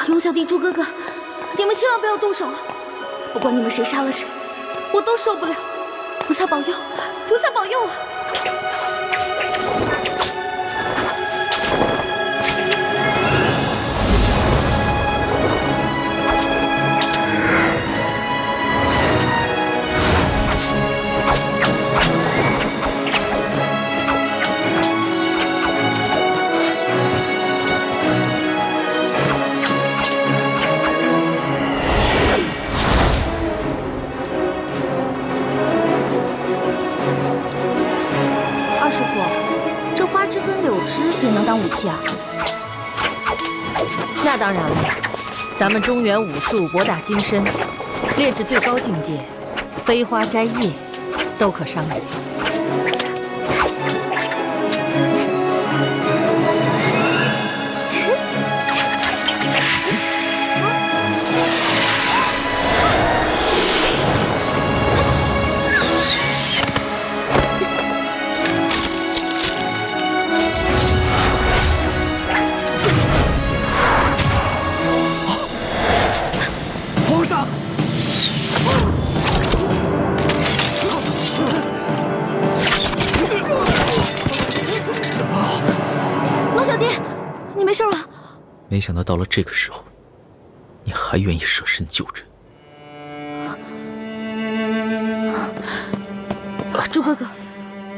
龙小弟、朱哥哥，你们千万不要动手啊！不管你们谁杀了谁，我都受不了。菩萨保佑，菩萨保佑啊！ 也能当武器啊？那当然了，咱们中原武术博大精深，炼至最高境界，飞花摘叶都可伤人。没想到到了这个时候，你还愿意舍身救人。朱哥哥，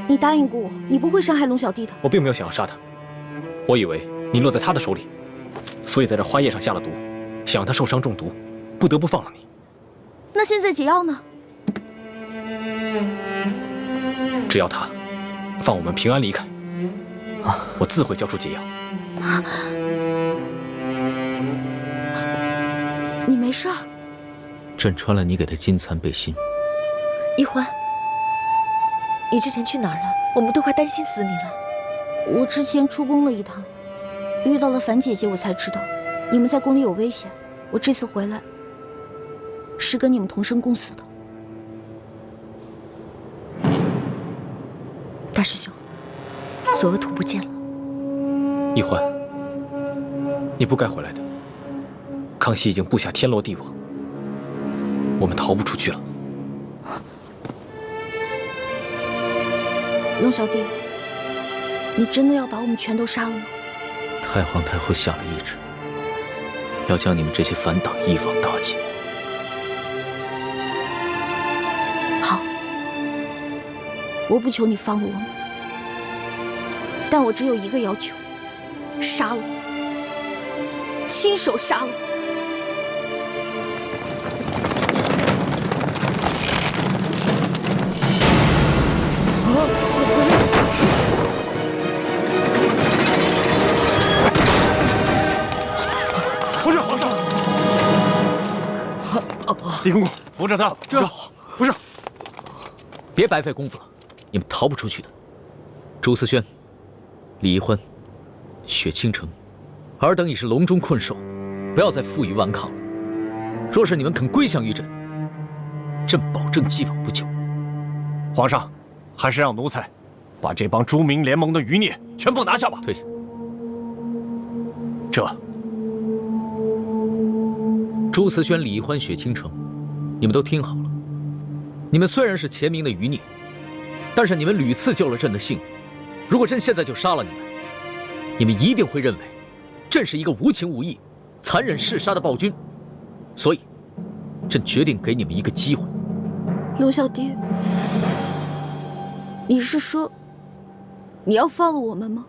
你答应过我，你不会伤害龙小弟的。我并没有想要杀他，我以为你落在他的手里，所以在这花叶上下了毒，想让他受伤中毒，不得不放了你。那现在解药呢？只要他放我们平安离开，我自会交出解药。 你没事儿？朕穿了你给的金蚕背心。一欢，你之前去哪儿了？我们都快担心死你了。我之前出宫了一趟，遇到了樊姐姐，我才知道你们在宫里有危险。我这次回来是跟你们同生共死的。大师兄，左额图不见了。一欢，你不该回来的。 康熙已经布下天罗地网，我们逃不出去了。龙小弟，你真的要把我们全都杀了吗？太皇太后下了懿旨，要将你们这些反党一网打尽。好，我不求你放了我们，但我只有一个要求：杀了我，亲手杀了我。 李公公，扶着他，扶着！别白费功夫了，你们逃不出去的。朱思轩、李易欢、雪倾城，尔等已是笼中困兽，不要再负隅顽抗了。若是你们肯归降于朕，朕保证既往不咎。皇上，还是让奴才把这帮朱明联盟的余孽全部拿下吧。退下。这朱思轩、李易欢、雪倾城。 你们都听好了，你们虽然是前明的余孽，但是你们屡次救了朕的性命。如果朕现在就杀了你们，你们一定会认为朕是一个无情无义、残忍嗜杀的暴君。所以，朕决定给你们一个机会。龙小弟，你是说你要放了我们吗？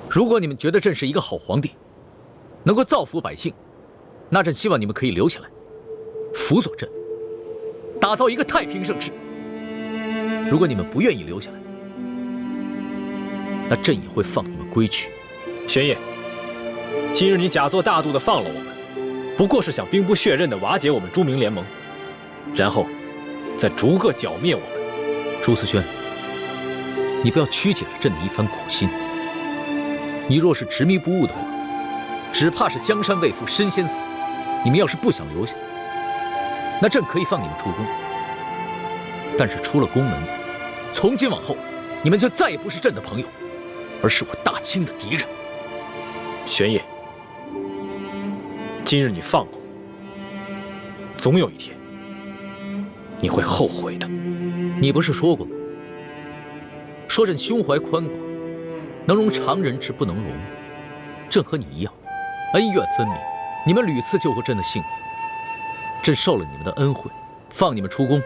如果你们觉得朕是一个好皇帝，能够造福百姓。 那朕希望你们可以留下来，辅佐朕，打造一个太平盛世。如果你们不愿意留下来，那朕也会放你们归去。玄烨，今日你假作大度的放了我们，不过是想兵不血刃的瓦解我们朱明联盟，然后再逐个剿灭我们。朱思轩，你不要曲解了朕的一番苦心。你若是执迷不悟的话，只怕是江山未复身先死。 你们要是不想留下，那朕可以放你们出宫。但是出了宫门，从今往后，你们就再也不是朕的朋友，而是我大清的敌人。玄烨，今日你放了我，总有一天你会后悔的。你不是说过吗？说朕胸怀宽广，能容常人之不能容。朕和你一样，恩怨分明。你们屡次救过朕的性命，朕受了你们的恩惠，放你们出宫，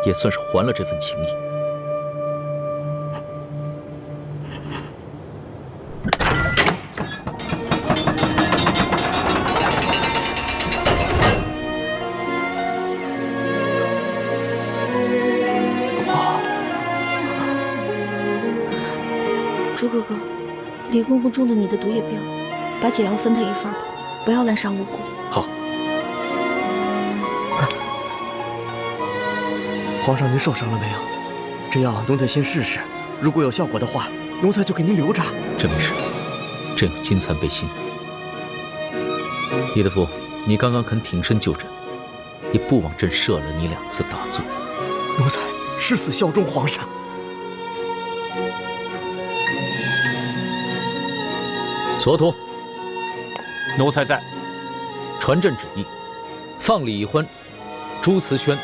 也算是还了这份情谊。朱哥哥，李公公中了你的毒液镖，把解药分他一份吧，不要滥杀无辜。好。皇上，您受伤了没有？这药奴才先试试，如果有效果的话，奴才就给您留着。朕没事，朕有金蚕背心。李德福，你刚刚肯挺身救朕，也不枉朕赦了你2次大罪。奴才誓死效忠皇上。所图，奴才在。传朕旨意，放李欢、朱慈轩、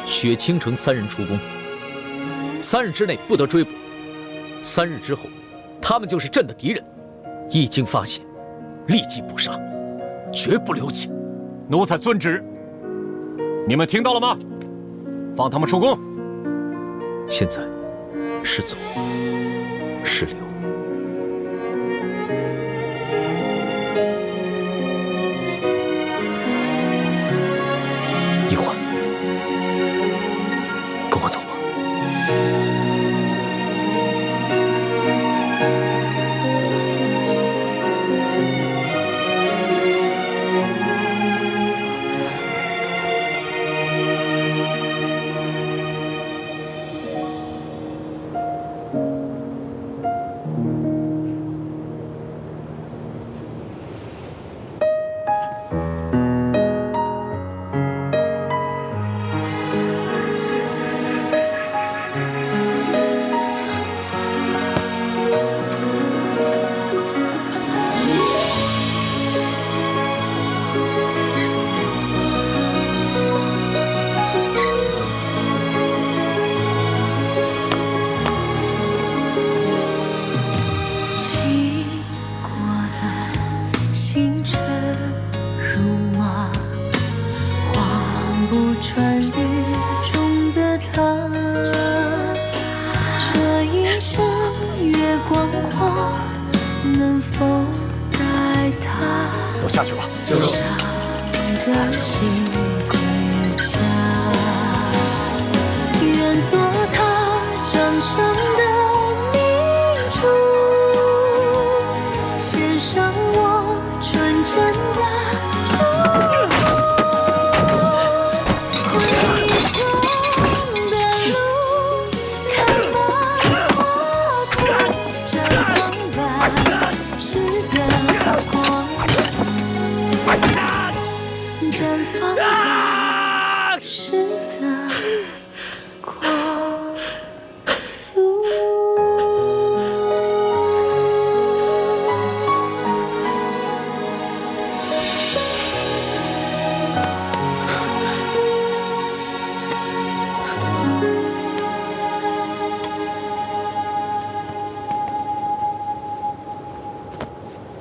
雪倾城3人出宫，3日之内不得追捕，3日之后，他们就是朕的敌人。一经发现，立即捕杀，绝不留情。奴才遵旨。你们听到了吗？放他们出宫。现在是走是留？一环，跟我走吧。都下去吧。愿做他掌上的明珠，献上我纯真的祝福。回忆中的路，看那花丛绽放百世的光速，绽放百世的光速。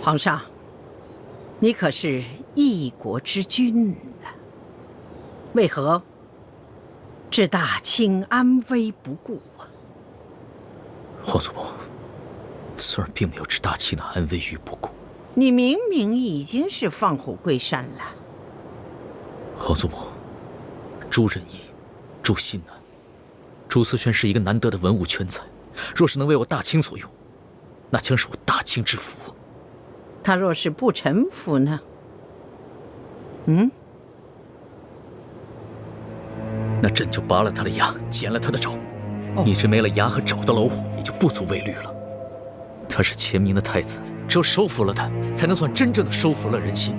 皇上，你可是一国之君啊，为何置大清安危不顾啊？皇祖母，孙儿并没有置大清的安危于不顾。你明明已经是放虎归山了。皇祖母，朱仁义、朱新南、朱思轩是一个难得的文武全才，若是能为我大清所用，那将是我大清之福。他若是不臣服呢？那朕就拔了他的牙，剪了他的爪。一只没了牙和爪的老虎，也就不足为虑了。他是前明的太子，只有收服了他，才能算真正的收服了人心。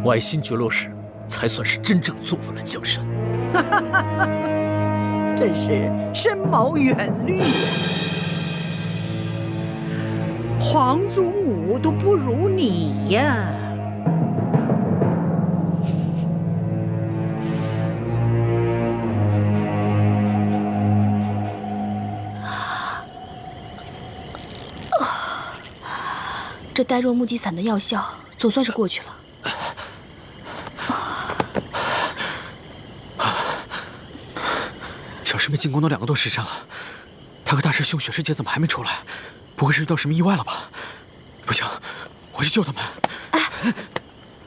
崴心绝落时，才算是真正坐稳了江山。真是深谋远虑呀！皇祖母都不如你呀。这呆若木鸡散的药效总算是过去了。小师妹进宫都2个多时辰了，她和大师兄雪师姐怎么还没出来？不会是遇到什么意外了吧？不行，我去救他们。哎，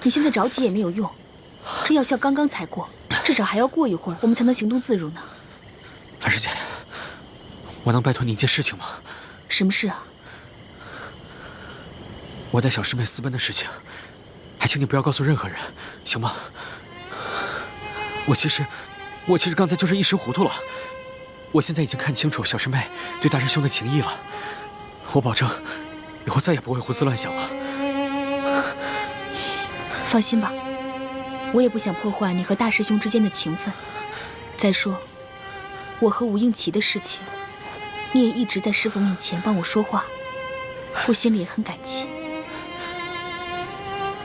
你现在着急也没有用，这药效刚刚才过，至少还要过一会儿，我们才能行动自如呢。樊师姐，我能拜托你一件事情吗？什么事啊？我带小师妹私奔的事情，还请你不要告诉任何人，行吗？我其实刚才就是一时糊涂了。我现在已经看清楚小师妹对大师兄的情谊了，我保证以后再也不会胡思乱想了。放心吧，我也不想破坏你和大师兄之间的情分。再说，我和吴应奇的事情，你也一直在师父面前帮我说话，我心里也很感激。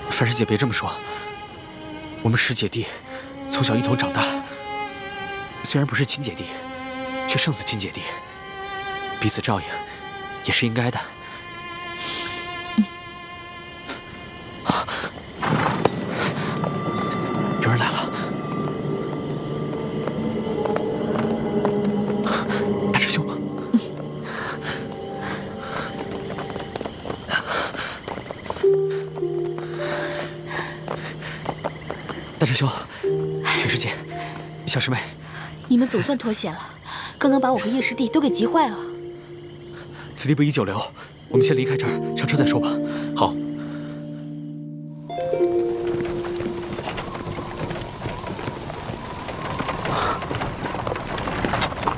樊师姐别这么说，我们师姐弟从小一同长大，虽然不是亲姐弟，却胜似亲姐弟，彼此照应也是应该的。有人来了，大师兄。大师兄，雪师姐，小师妹，你们总算脱险了，刚刚把我和叶师弟都给急坏了。此地不宜久留，我们先离开这儿，上车再说吧。好。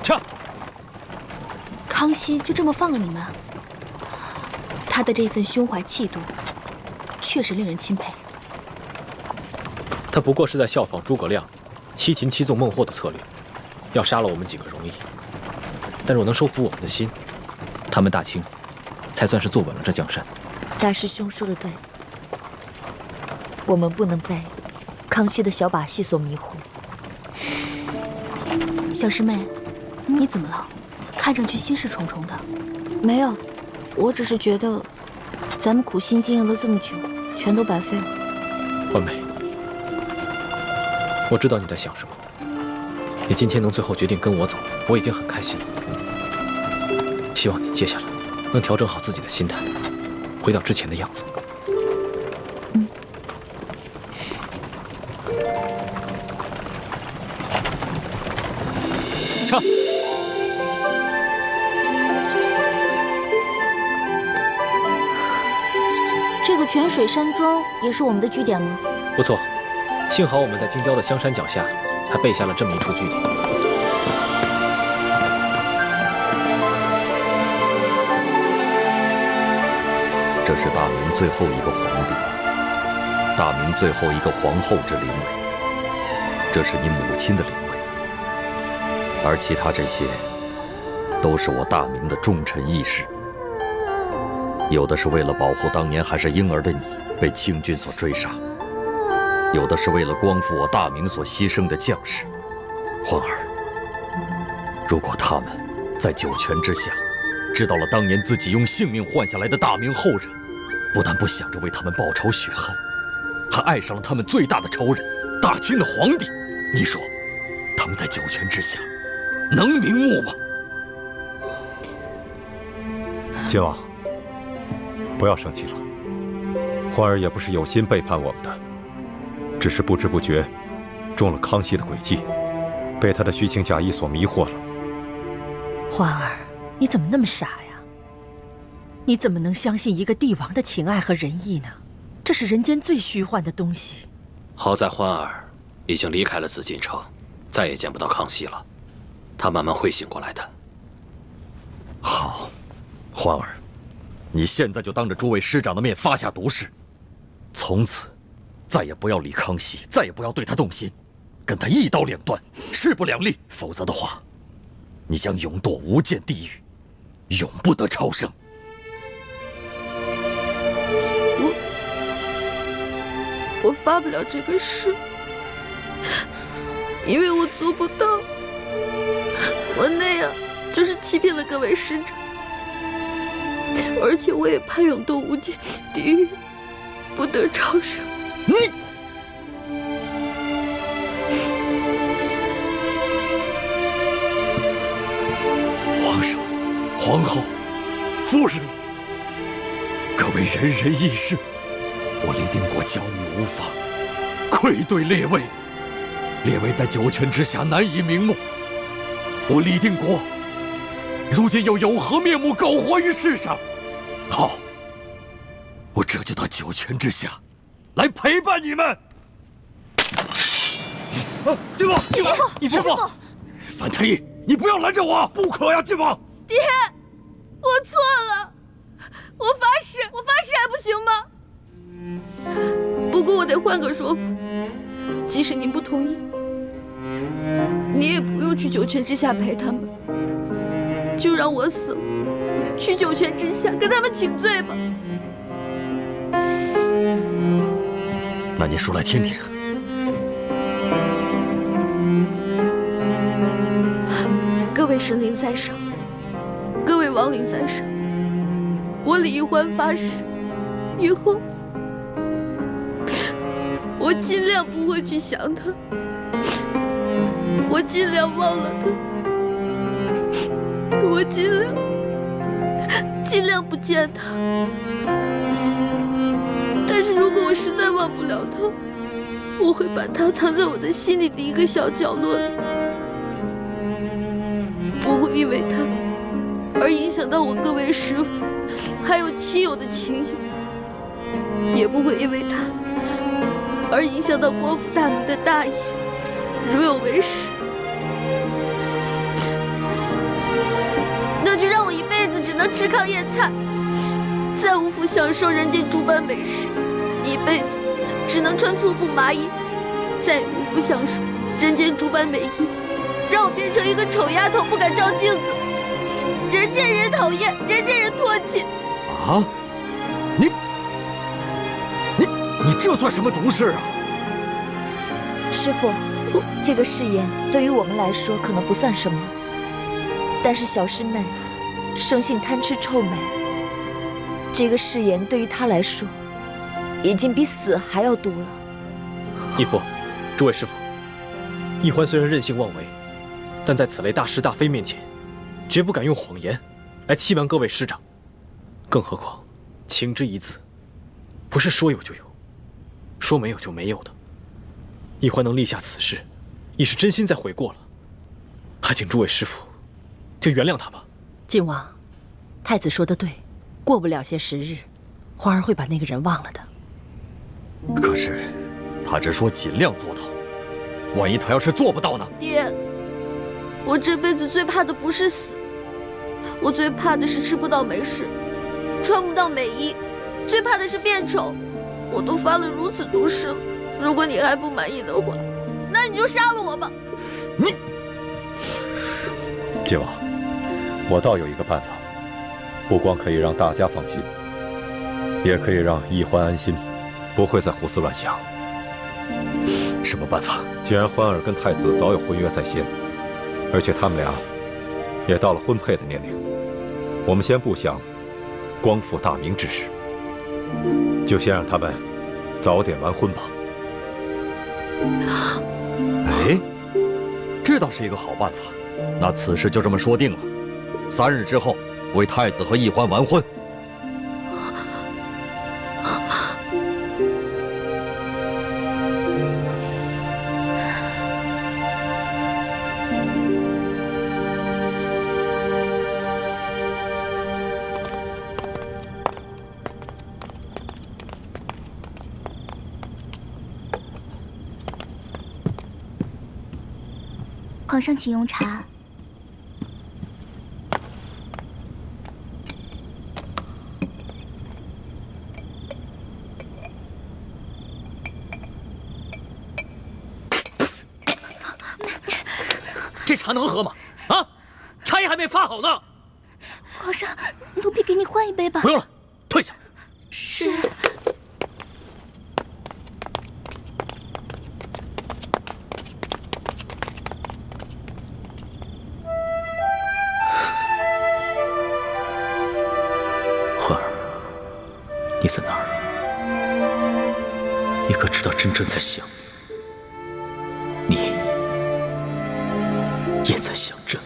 驾！康熙就这么放了你们？他的这份胸怀气度，确实令人钦佩。他不过是在效仿诸葛亮欺秦欺纵孟获的策略，要杀了我们几个容易，但若能收服我们的心，他们大清才算是坐稳了这江山。大师兄说的对，我们不能被康熙的小把戏所迷惑。小师妹，你怎么了？看上去心事重重的。没有，我只是觉得，咱们苦心经营了这么久，全都白费了。婉梅，我知道你在想什么。你今天能最后决定跟我走，我已经很开心了。希望你接下来能调整好自己的心态，回到之前的样子。撤！这个泉水山庄也是我们的据点吗？不错，幸好我们在京郊的香山脚下，还备下了这么一处据点。这是大明最后一个皇帝，大明最后一个皇后之灵位，这是你母亲的灵位，而其他这些，都是我大明的重臣义士。有的是为了保护当年还是婴儿的你被清军所追杀，有的是为了光复我大明所牺牲的将士。欢儿，如果他们在九泉之下知道了当年自己用性命换下来的大明后人，不但不想着为他们报仇雪恨，还爱上了他们最大的仇人大清的皇帝，你说他们在九泉之下能瞑目吗？晋王，不要生气了，欢儿也不是有心背叛我们的，只是不知不觉中了康熙的诡计，被他的虚情假意所迷惑了。欢儿，你怎么那么傻呀？你怎么能相信一个帝王的情爱和仁义呢？这是人间最虚幻的东西。好在欢儿已经离开了紫禁城，再也见不到康熙了，他慢慢会醒过来的。好，欢儿，你现在就当着诸位师长的面发下毒誓，从此再也不要理康熙，再也不要对他动心，跟他一刀两断，势不两立。否则的话，你将永堕无间地狱，永不得超生。我发不了这个誓，因为我做不到。我那样就是欺骗了各位师长，而且我也怕永堕无间地狱，不得超生。你，皇上、皇后、夫人，各位人人义士，我李定国教女无方，愧对列位。列位在九泉之下难以瞑目，我李定国如今又有何面目苟活于世上？好，我这就到九泉之下来陪伴你们。晋王，晋王，师父，樊太医，你不要拦着我！不可呀，晋王！爹，我错了，我发誓还不行吗？不过我得换个说法，即使您不同意，你也不用去九泉之下陪他们，就让我死了，去九泉之下跟他们请罪吧。那你说来听听。各位神灵在上，各位亡灵在上，我李一欢发誓，以后我尽量不会去想他，我尽量忘了他，我尽量不见他。但是如果我实在忘不了他，我会把他藏在我的心里的一个小角落里，不会因为他而影响到我各位师父还有亲友的情谊，也不会因为他而影响到光复大明的大业，如有违誓，那就让我一辈子只能吃糠咽菜，再无福享受人间诸般美食，一辈子只能穿粗布麻衣，再也无福享受人间诸般美衣，让我变成一个丑丫头，不敢照镜子，人见人讨厌，人见人唾弃。啊！你这算什么毒誓啊？师父，这个誓言对于我们来说可能不算什么，但是小师妹生性贪吃臭美，这个誓言对于她来说已经比死还要毒了。义父，诸位师父，义欢虽然任性妄为，但在此类大是大非面前，绝不敢用谎言来欺瞒各位师长。更何况，情之一字，不是说有就有，说没有就没有的。义欢能立下此誓，已是真心在悔过了。还请诸位师父就原谅他吧。晋王，太子说的对，过不了些时日，皇儿会把那个人忘了的。可是，他只说尽量做到，万一他要是做不到呢？爹，我这辈子最怕的不是死，我最怕的是吃不到美食，穿不到美衣，最怕的是变丑。我都发了如此毒誓了，如果你还不满意的话，那你就杀了我吧。晋王，我倒有一个办法，不光可以让大家放心，也可以让义欢安心，不会再胡思乱想。什么办法？既然欢儿跟太子早有婚约在先，而且他们俩也到了婚配的年龄，我们先不想光复大明之事，就先让他们早点完婚吧。哎，这倒是一个好办法。那此事就这么说定了，3日之后为太子和义欢完婚。皇上请用茶。这茶能喝吗？啊，茶叶还没发好呢。皇上，奴婢给你换一杯吧。不用了，退下。是。你在哪儿？你可知道真正在想你，你也在想朕吗？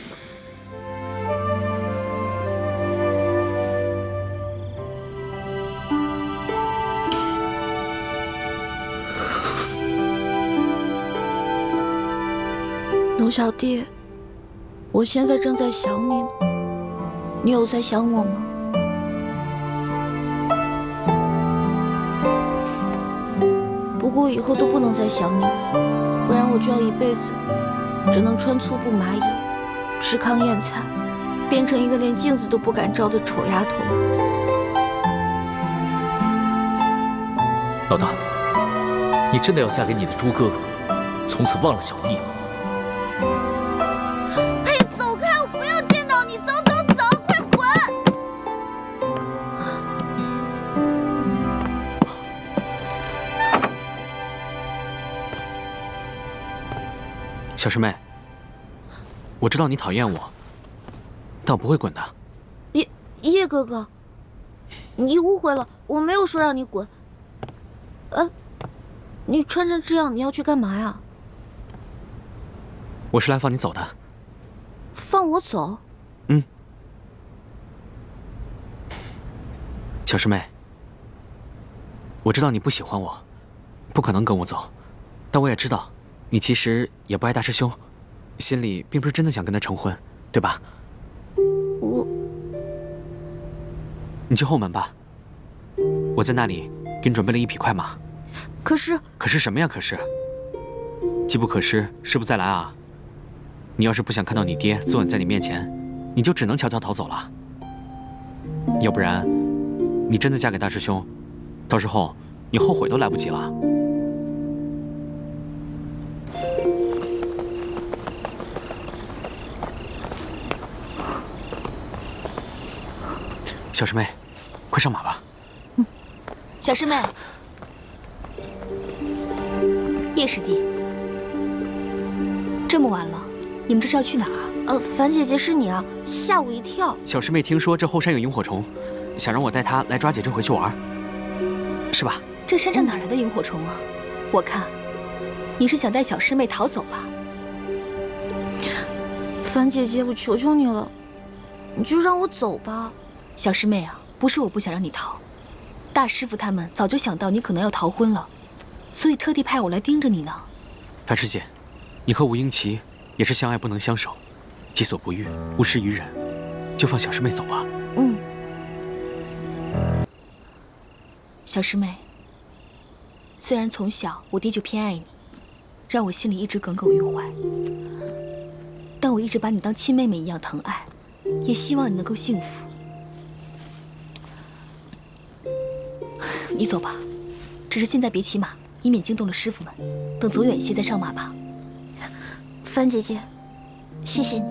龙小弟，我现在正在想你呢，你有在想我吗？不过以后都不能再想你了，不然我就要一辈子只能穿粗布麻衣，吃糠咽菜，变成一个连镜子都不敢照的丑丫头了。老大，你真的要嫁给你的猪哥哥，从此忘了小弟吗？哎，走开！我不要见到你！走走走，快滚！小师妹，我知道你讨厌我，但我不会滚的。叶哥哥，你误会了，我没有说让你滚。你穿成这样，你要去干嘛呀？我是来放你走的。放我走？嗯。小师妹，我知道你不喜欢我，不可能跟我走，但我也知道，你其实也不爱大师兄，心里并不是真的想跟他成婚，对吧？你去后门吧，我在那里给你准备了一匹快马。可是什么呀？可是，机不可失，失不再来啊！你要是不想看到你爹坐稳在你面前，你就只能悄悄逃走了。要不然，你真的嫁给大师兄，到时候你后悔都来不及了。小师妹，快上马吧。小师妹，叶师弟，这么晚了，你们这是要去哪儿啊？樊姐姐是你啊，吓我一跳。小师妹听说这后山有萤火虫，想让我带她来抓解珍回去玩，是吧？这山上哪来的萤火虫啊？我看你是想带小师妹逃走吧？樊姐姐，我求求你了，你就让我走吧。小师妹啊，不是我不想让你逃，大师傅他们早就想到你可能要逃婚了，所以特地派我来盯着你呢。樊师姐，你和吴英奇也是相爱不能相守，己所不欲，勿施于人，就放小师妹走吧。嗯。小师妹，虽然从小我爹就偏爱你，让我心里一直耿耿于怀，但我一直把你当亲妹妹一样疼爱，也希望你能够幸福。你走吧，只是现在别骑马，以免惊动了师傅们。等走远一些再上马吧。樊姐姐，谢谢你。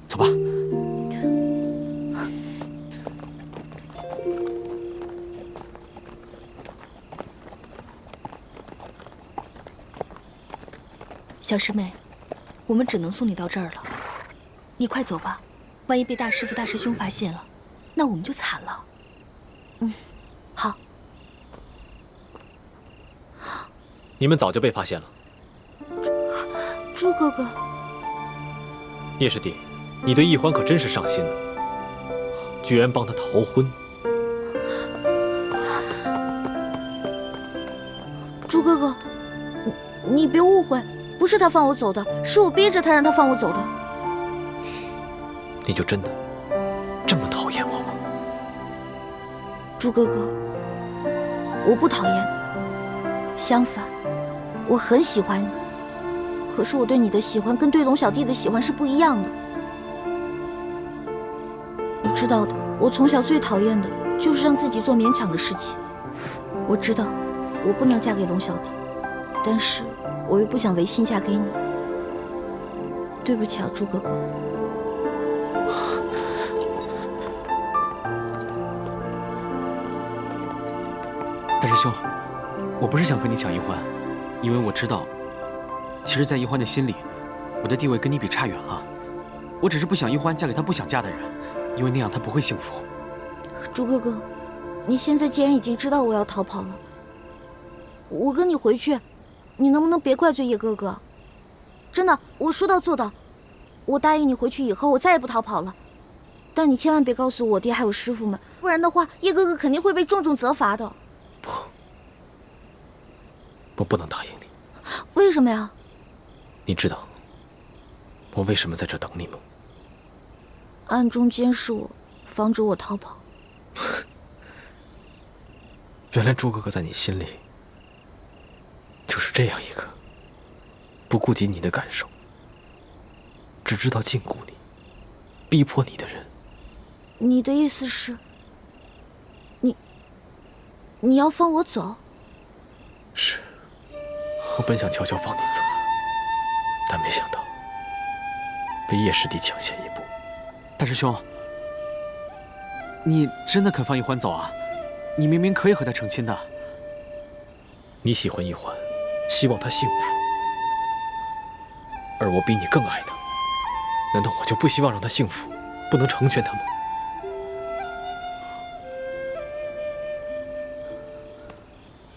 走吧。小师妹，我们只能送你到这儿了。你快走吧，万一被大师傅、大师兄发现了，那我们就惨了。嗯，好。你们早就被发现了。朱哥哥，叶师弟，你对易欢可真是上心了，居然帮他逃婚。朱哥哥，你别误会，不是他放我走的，是我逼着他让他放我走的。你就真的这么讨厌我吗？朱哥哥，我不讨厌你，相反，我很喜欢你。可是我对你的喜欢跟对龙小弟的喜欢是不一样的。你知道的，我从小最讨厌的就是让自己做勉强的事情。我知道我不能嫁给龙小弟，但是我又不想违心嫁给你。对不起啊，朱哥哥。大师兄，我不是想和你抢易欢，因为我知道，其实，在易欢的心里，我的地位跟你比差远了。我只是不想易欢嫁给他不想嫁的人，因为那样他不会幸福。朱哥哥，你现在既然已经知道我要逃跑了，我跟你回去，你能不能别怪罪叶哥哥？真的，我说到做到。我答应你回去以后，我再也不逃跑了。但你千万别告诉我爹还有师傅们，不然的话，叶哥哥肯定会被重重责罚的。不，我不能答应你。为什么呀？你知道我为什么在这等你吗？暗中监视我，防止我逃跑。原来朱哥哥在你心里就是这样一个不顾及你的感受，只知道禁锢你、逼迫你的人。你的意思是，你要放我走？是，我本想悄悄放你走，但没想到被叶师弟抢先一步。大师兄，你真的肯放一环走啊？你明明可以和他成亲的。你喜欢一环，希望他幸福，而我比你更爱他，难道我就不希望让他幸福，不能成全他吗？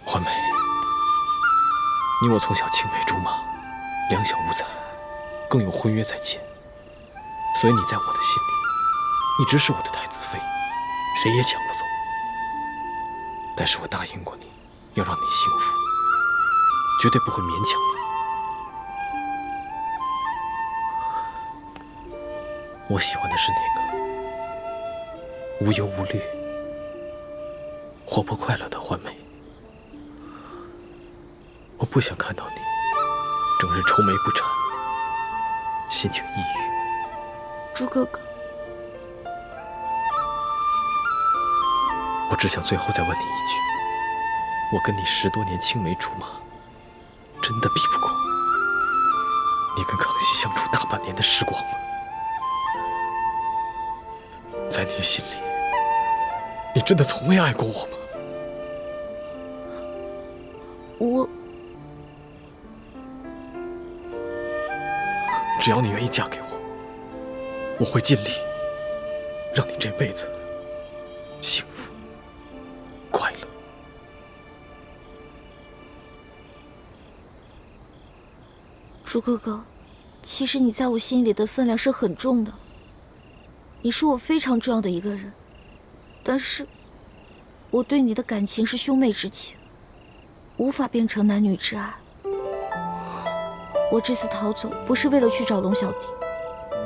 环美，你我从小青梅竹马，两小无猜，更有婚约在前，所以你在我的心里一直是我的太子妃，谁也抢不走。但是我答应过你，要让你幸福，绝对不会勉强你。我喜欢的是那个无忧无虑、活泼快乐的环美。我不想看到你整日愁眉不展，心情抑郁。朱哥哥，我只想最后再问你一句：我跟你10多年青梅竹马，真的比不过你跟康熙相处大半年的时光吗？在你心里，你真的从未爱过我吗？只要你愿意嫁给我，我会尽力让你这辈子幸福快乐。朱哥哥，其实你在我心里的分量是很重的，你是我非常重要的一个人，但是我对你的感情是兄妹之情，无法变成男女之爱。我这次逃走不是为了去找龙小弟，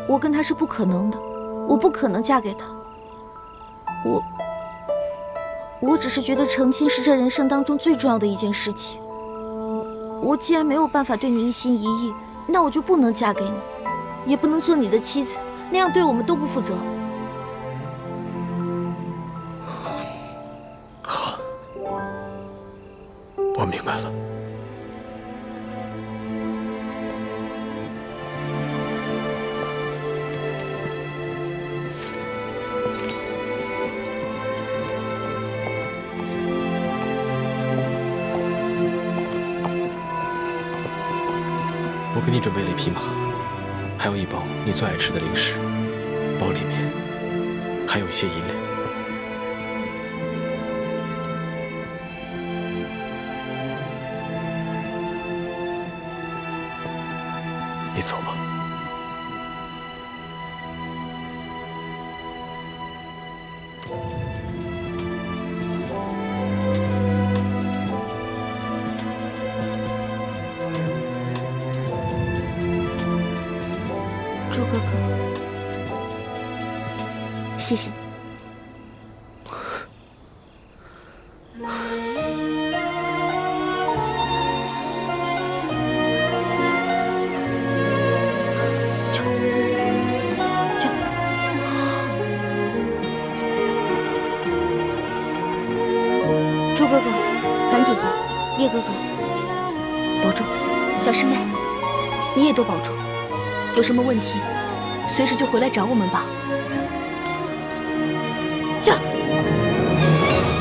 我跟他是不可能的，我不可能嫁给他。我只是觉得成亲是这人生当中最重要的一件事情。我既然没有办法对你一心一意，那我就不能嫁给你，也不能做你的妻子，那样对我们都不负责。好，我明白了。我给你准备了一匹马，还有一包你最爱吃的零食，包里面还有一些银两。你走吧。朱哥哥，谢谢你。朱哥哥，樊姐姐，叶哥哥，保重。小师妹，你也多保重。有什么问题，随时就回来找我们吧。驾！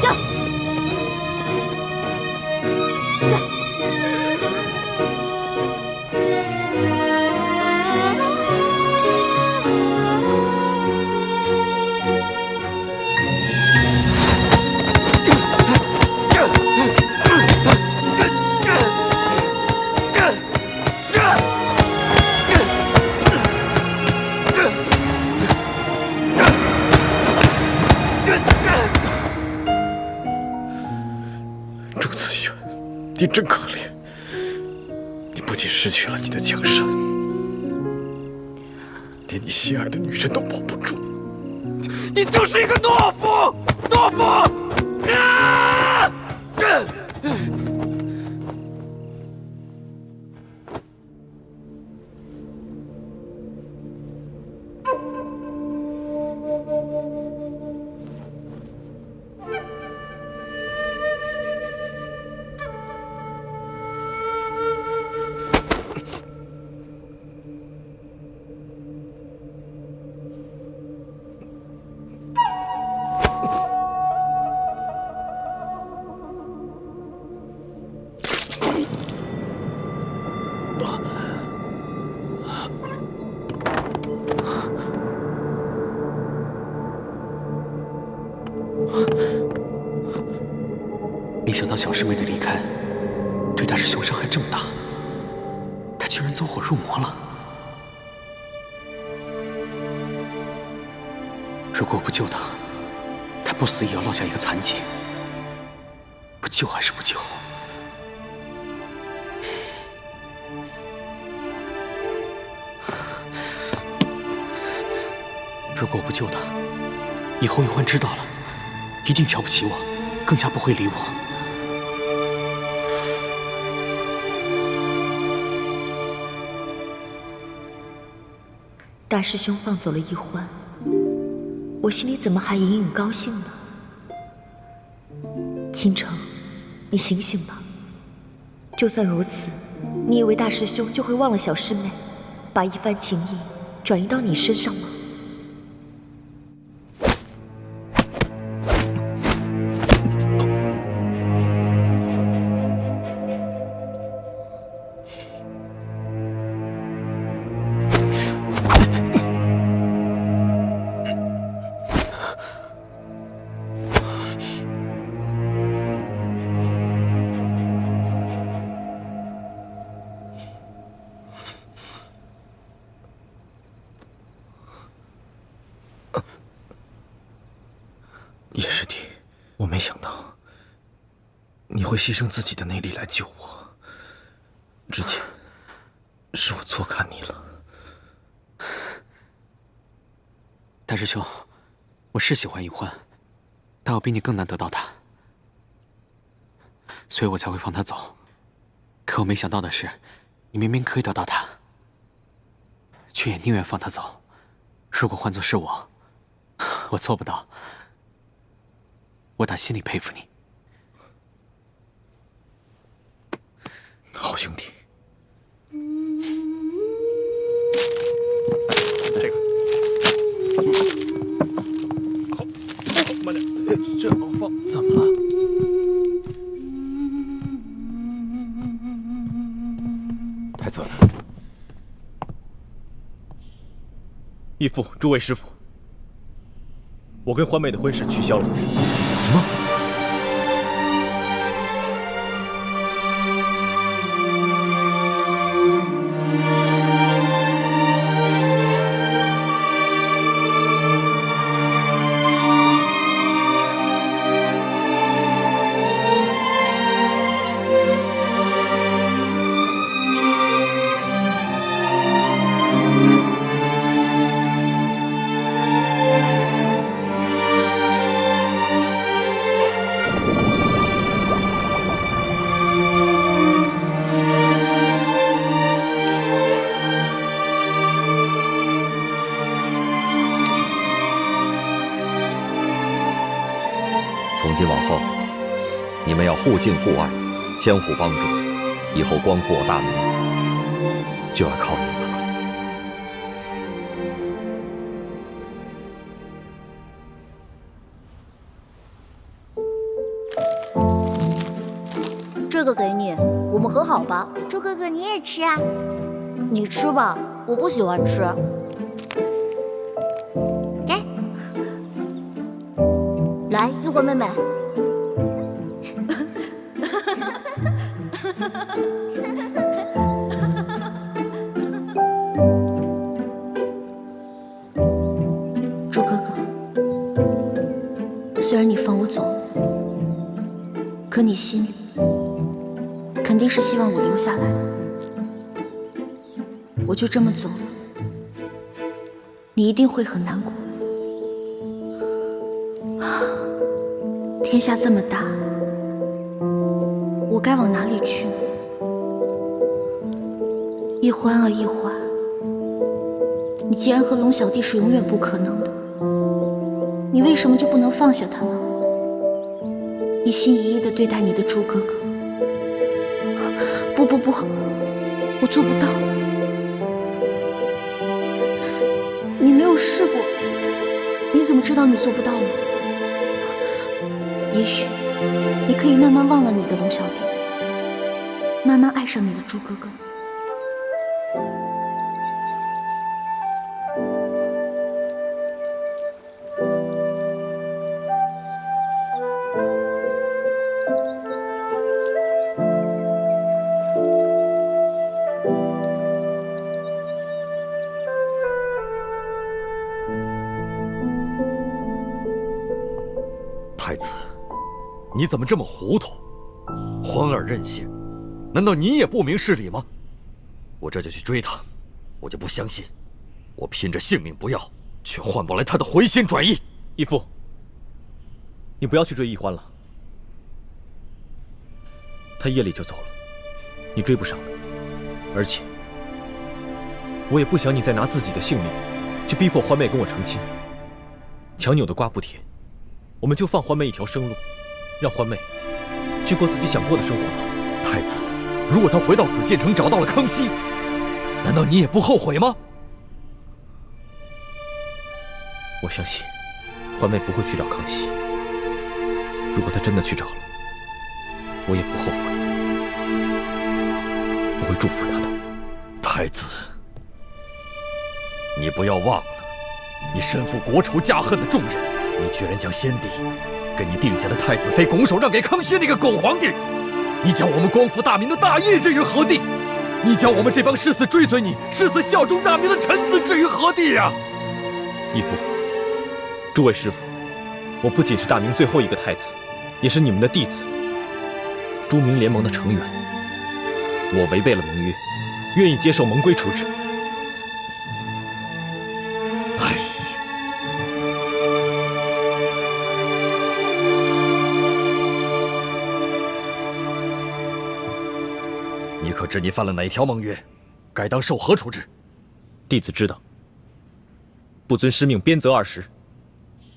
驾！驾！你真可怜，你不仅失去了你的江山，连你心爱的女人都保不住，你就是一个懦夫！懦夫！啊！没想到小师妹的离开，对大师兄伤害这么大，他居然走火入魔了。如果我不救他，他不死也要落下一个残疾。不救还是不救？如果我不救他，以后玉欢知道了，一定瞧不起我，更加不会理我。大师兄放走了一欢，我心里怎么还隐隐高兴呢？倾城，你醒醒吧！就算如此，你以为大师兄就会忘了小师妹，把一番情谊转移到你身上吗？叶师弟，我没想到你会牺牲自己的内力来救我。之前是我错看你了。大师兄，我是喜欢一欢，但我比你更难得到她，所以我才会放她走。可我没想到的是，你明明可以得到她，却也宁愿放她走。如果换作是我，我做不到。我打心里佩服你。好兄弟。这个。好，慢点，这好放。怎么了？太子，义父，诸位师傅，我跟欢妹的婚事取消了。什么？从今往后，你们要互敬互爱，相互帮助，以后光复我大明，就要靠你们了。这个给你，我们和好吧。猪哥哥，你也吃啊？你吃吧，我不喜欢吃。给。来，一欢妹妹。猪哥哥，虽然你放我走了，可你心里肯定是希望我留下来的。我就这么走了，你一定会很难过。天下这么大，我该往哪里去呢？一欢啊一欢，你既然和龙小弟是永远不可能的，你为什么就不能放下他呢？一心一意地对待你的朱哥哥。不，我做不到。你没有试过，你怎么知道你做不到呢？也许你可以慢慢忘了你的龙小弟，慢慢爱上你的朱哥哥。太子，你怎么这么糊涂？欢儿任性，难道你也不明事理吗？我这就去追他，我就不相信，我拼着性命不要，却换不来他的回心转意。义父，你不要去追易欢了，他夜里就走了，你追不上的。而且，我也不想你再拿自己的性命去逼迫欢妹跟我成亲。强扭的瓜不甜，我们就放欢妹一条生路，让欢妹去过自己想过的生活吧。太子，如果她回到紫禁城找到了康熙，难道你也不后悔吗？我相信欢妹不会去找康熙。如果她真的去找了，我也不后悔，我会祝福她的。太子，你不要忘了，你身负国仇家恨的重任，你居然将先帝跟你定下的太子妃拱手让给康熙那个狗皇帝，你将我们光复大明的大业置于何地？你将我们这帮誓死追随你、誓死效忠大明的臣子置于何地呀？义父，诸位师傅，我不仅是大明最后一个太子，也是你们的弟子，朱明联盟的成员。我违背了盟约，愿意接受盟规处置。哎呀！你可知你犯了哪条盟约？该当受何处置？弟子知道。不遵师命，鞭责20；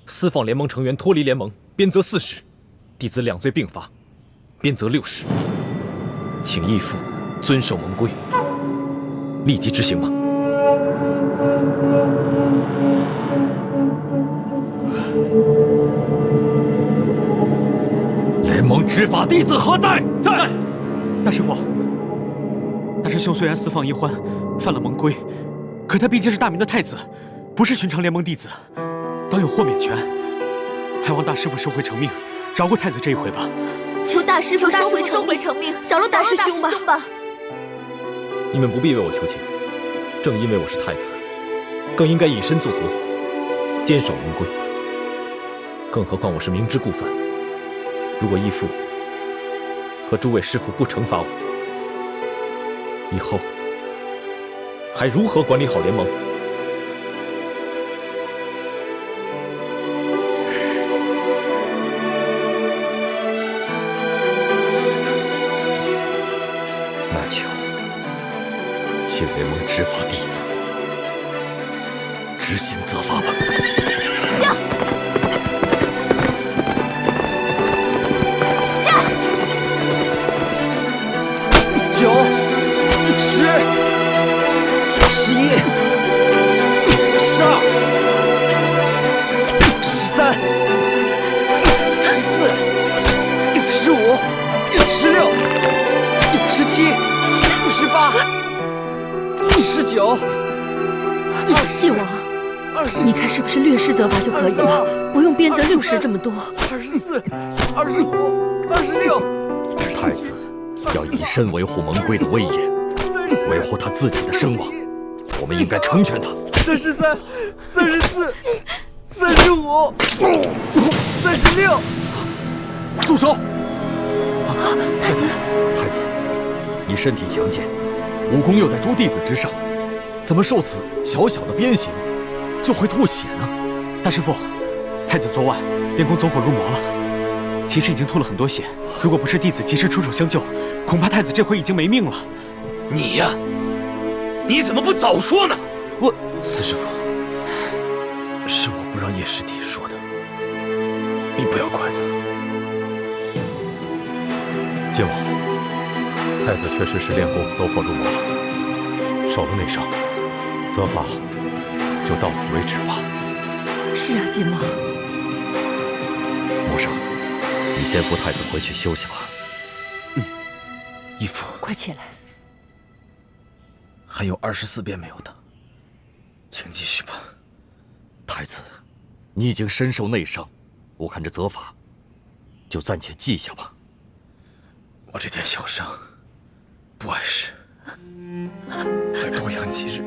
私放联盟成员脱离联盟，鞭责40。弟子两罪并罚，鞭责60。请义父遵守盟规，立即执行吧。联盟执法弟子何在？在。大师父，大师兄虽然私放一欢，犯了盟规，可他毕竟是大明的太子，不是寻常联盟弟子，当有豁免权。还望大师父收回成命，饶过太子这一回吧。求大师父收回成命，饶了大师兄吧。你们不必为我求情，正因为我是太子，更应该以身作则，坚守盟规。更何况我是明知故犯，如果义父和诸位师傅不惩罚我，以后还如何管理好联盟？那就请联盟执法弟子执行责罚吧。驾！驾！9、10、11、12、13、14、15、16、17、18、19、晋王，你看是不是略施责罚就可以了，不用鞭责60这么多。24、25、26。太子要以身维护盟规的威严，维护他自己的声望，我们应该成全他。33、34、35、36。住手！太子，太子，你身体强健，武功又在诸弟子之上，怎么受此小小的鞭刑就会吐血呢？大师父，太子昨晚练功走火入魔了，其实已经吐了很多血。如果不是弟子及时出手相救，恐怕太子这回已经没命了。你呀，你怎么不早说呢？四师傅，是我不让叶师弟说的，你不要怪他。晋王，太子确实是练功走火入魔了，受了内伤，责罚就到此为止吧。是啊，晋王。魔生，你先扶太子回去休息吧。义父，快起来。还有24鞭没有打，请继续吧。太子，你已经身受内伤，我看这责罚就暂且记下吧。我这点小伤不碍事，再多养几日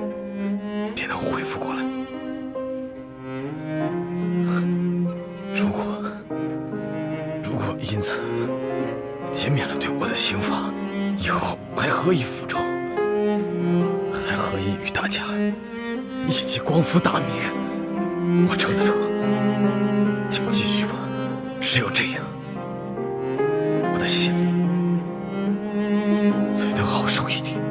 便能恢复过来。如果因此减免了对我的刑罚，以后还何以复仇？还何以与大家一起光复大明？我撑得住，请继续吧。只有这样，我的心里才能好受一点。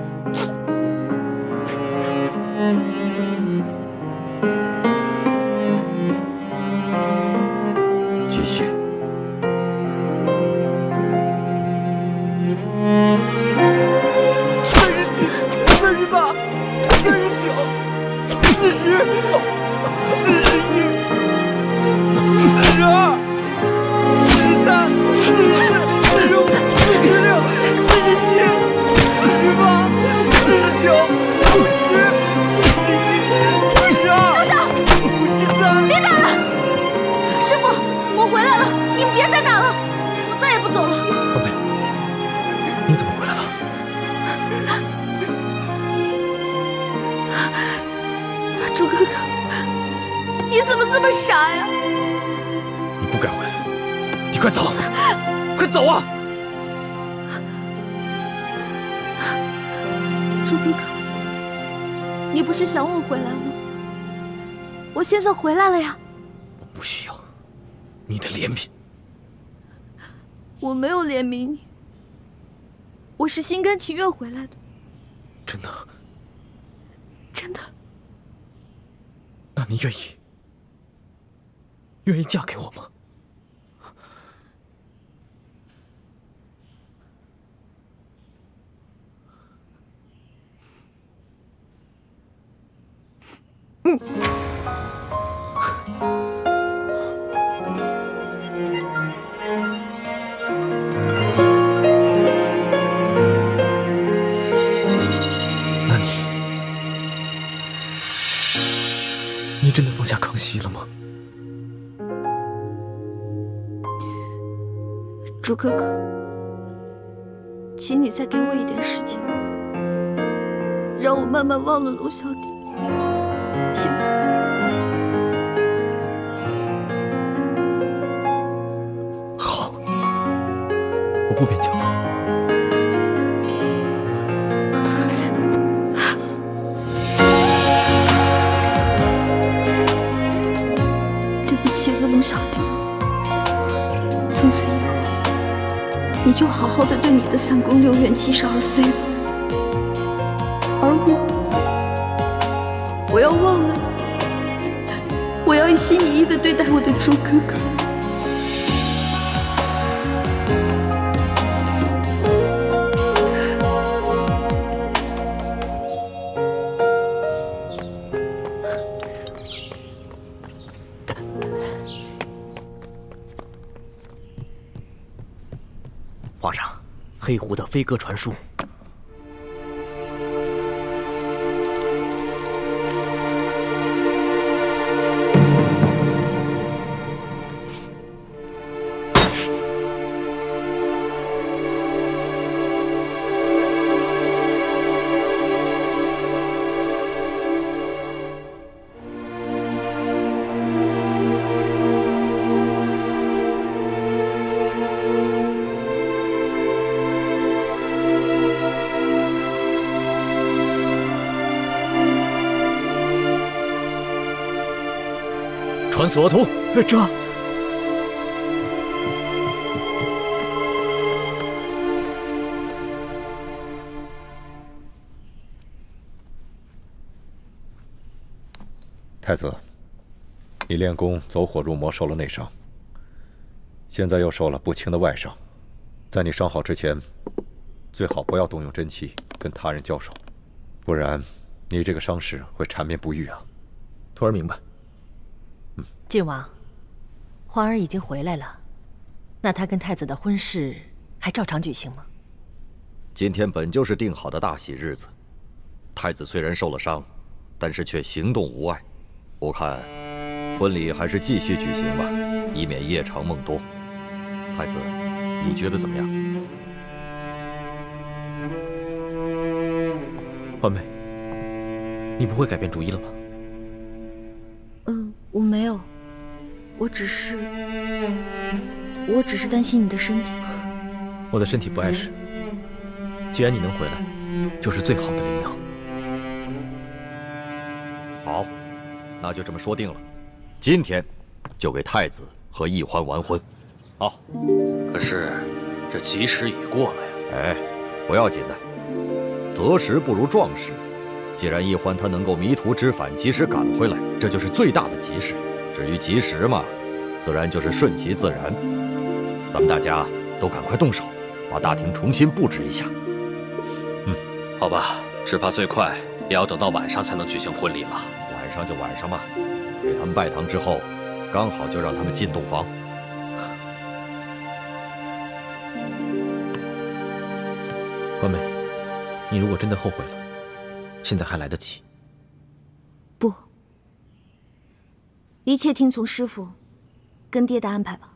继续。你怎么回来了？朱哥哥，你怎么这么傻呀？你不该回来，你快走，快走啊！朱哥哥，你不是想我回来吗？我现在回来了呀。我不需要你的怜悯。我没有怜悯你，我是心甘情愿回来的。真的？真的。那你愿意嫁给我吗？那你真的放下康熙了吗？朱哥哥，请你再给我一点时间，让我慢慢忘了龙小弟，行吗？好，我不勉强他。对不起了，龙小弟。从此以后，你就好好的对你的3宫6院七煞而飞吧。而我要忘了你，我要一心一意的对待我的朱哥哥。皇上，黑狐的飞鸽传书。传所图。这。太子，你练功走火入魔，受了内伤，现在又受了不轻的外伤，在你伤好之前，最好不要动用真气跟他人交手，不然你这个伤势会缠绵不愈啊。徒儿明白。晋王，皇儿已经回来了，那他跟太子的婚事还照常举行吗？今天本就是定好的大喜日子，太子虽然受了伤，但是却行动无碍。我看，婚礼还是继续举行吧，以免夜长梦多。太子，你觉得怎么样？欢妹，你不会改变主意了吧？我没有，我只是担心你的身体。我的身体不碍事，既然你能回来，就是最好的灵药。好，那就这么说定了，今天就给太子和易欢完婚。好，可是这吉时已过了呀。哎，不要紧的，择时不如撞时。既然易欢他能够迷途知返，及时赶回来，这就是最大的吉事。至于吉时嘛，自然就是顺其自然。咱们大家都赶快动手，把大厅重新布置一下。好吧，只怕最快也要等到晚上才能举行婚礼了。晚上就晚上吧，给他们拜堂之后，刚好就让他们进洞房。欢妹，你如果真的后悔了，现在还来得及。不，一切听从师父跟爹的安排吧。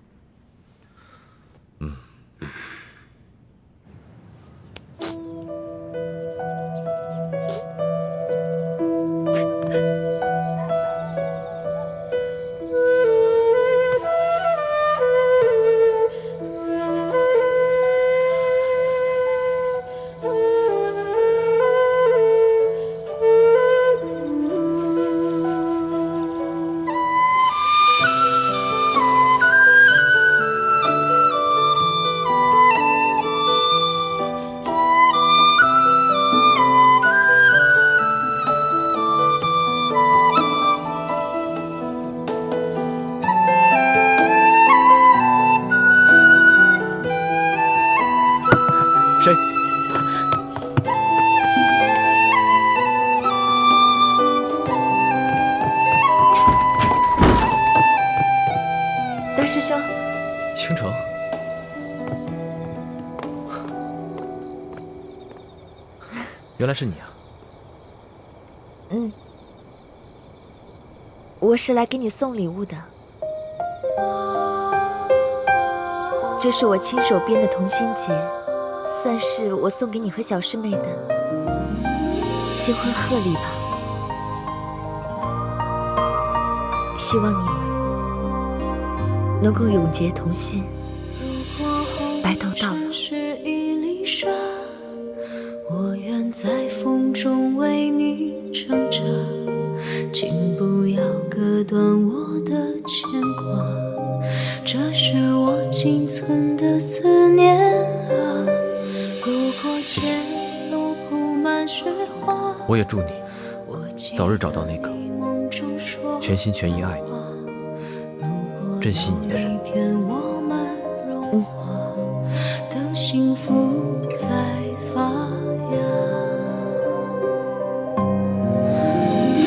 谁？大师兄，倾城，原来是你啊！我是来给你送礼物的。这是我亲手编的同心结，算是我送给你和小师妹的新婚贺礼吧。希望你们能够永结同心，白头到老。我愿在风中为你挣扎，请不要割断我的牵挂，这是我仅存的思念啊。如果前路铺满雪花，我也祝你早日找到那个全心全意爱你、珍惜你的人。的幸福在发芽。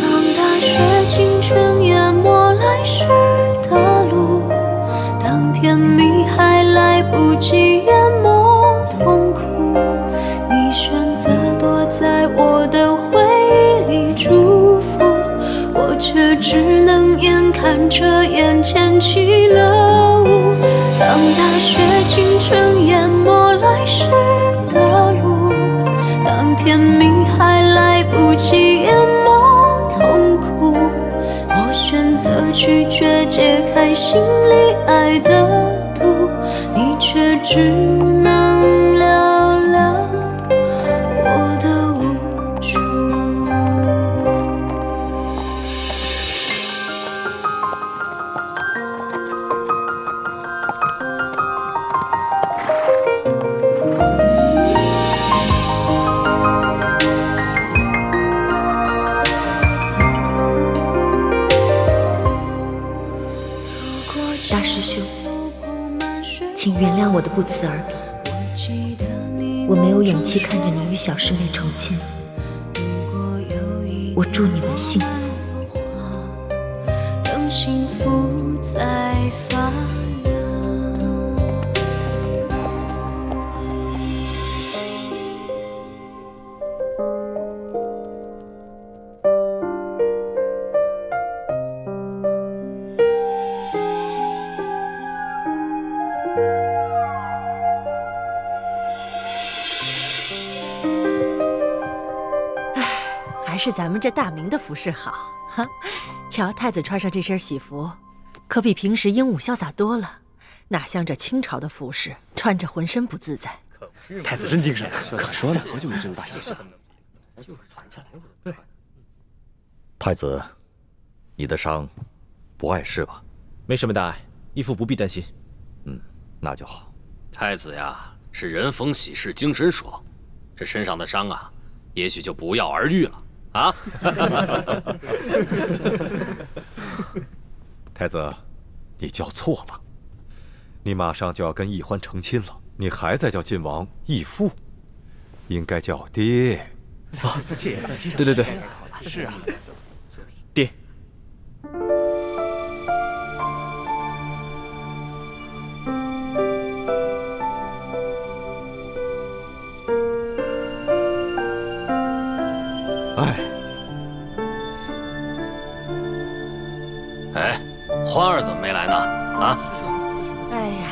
当大雪清晨淹没来时的路，当甜蜜还来不及淹没痛苦，你选择躲在我的回忆里祝福，我却只能眼看着眼前起了雾。当大雪清晨淹没来时的路，当甜蜜还来不及淹没痛苦，我选择拒绝解开心里爱的毒，你却只能聊聊我的无助。请原谅我的不辞而别。我没有勇气看着你与小师妹成亲。我祝你们幸福。等幸福在发还是咱们这大明的服饰好哈！瞧太子穿上这身喜服，可比平时英武潇洒多了，哪像这清朝的服饰，穿着浑身不自在。太子真精神，可说呢。好久没这么大戏了。太子，你的伤不碍事吧？没什么大碍，义父不必担心。那就好。太子呀，是人逢喜事精神爽，这身上的伤啊，也许就不药而愈了啊！太子，你叫错了，你马上就要跟奕欢成亲了，你还在叫晋王义父，应该叫爹。啊，这也算亲。对，是啊，爹。哎，欢儿怎么没来呢？啊？哎呀，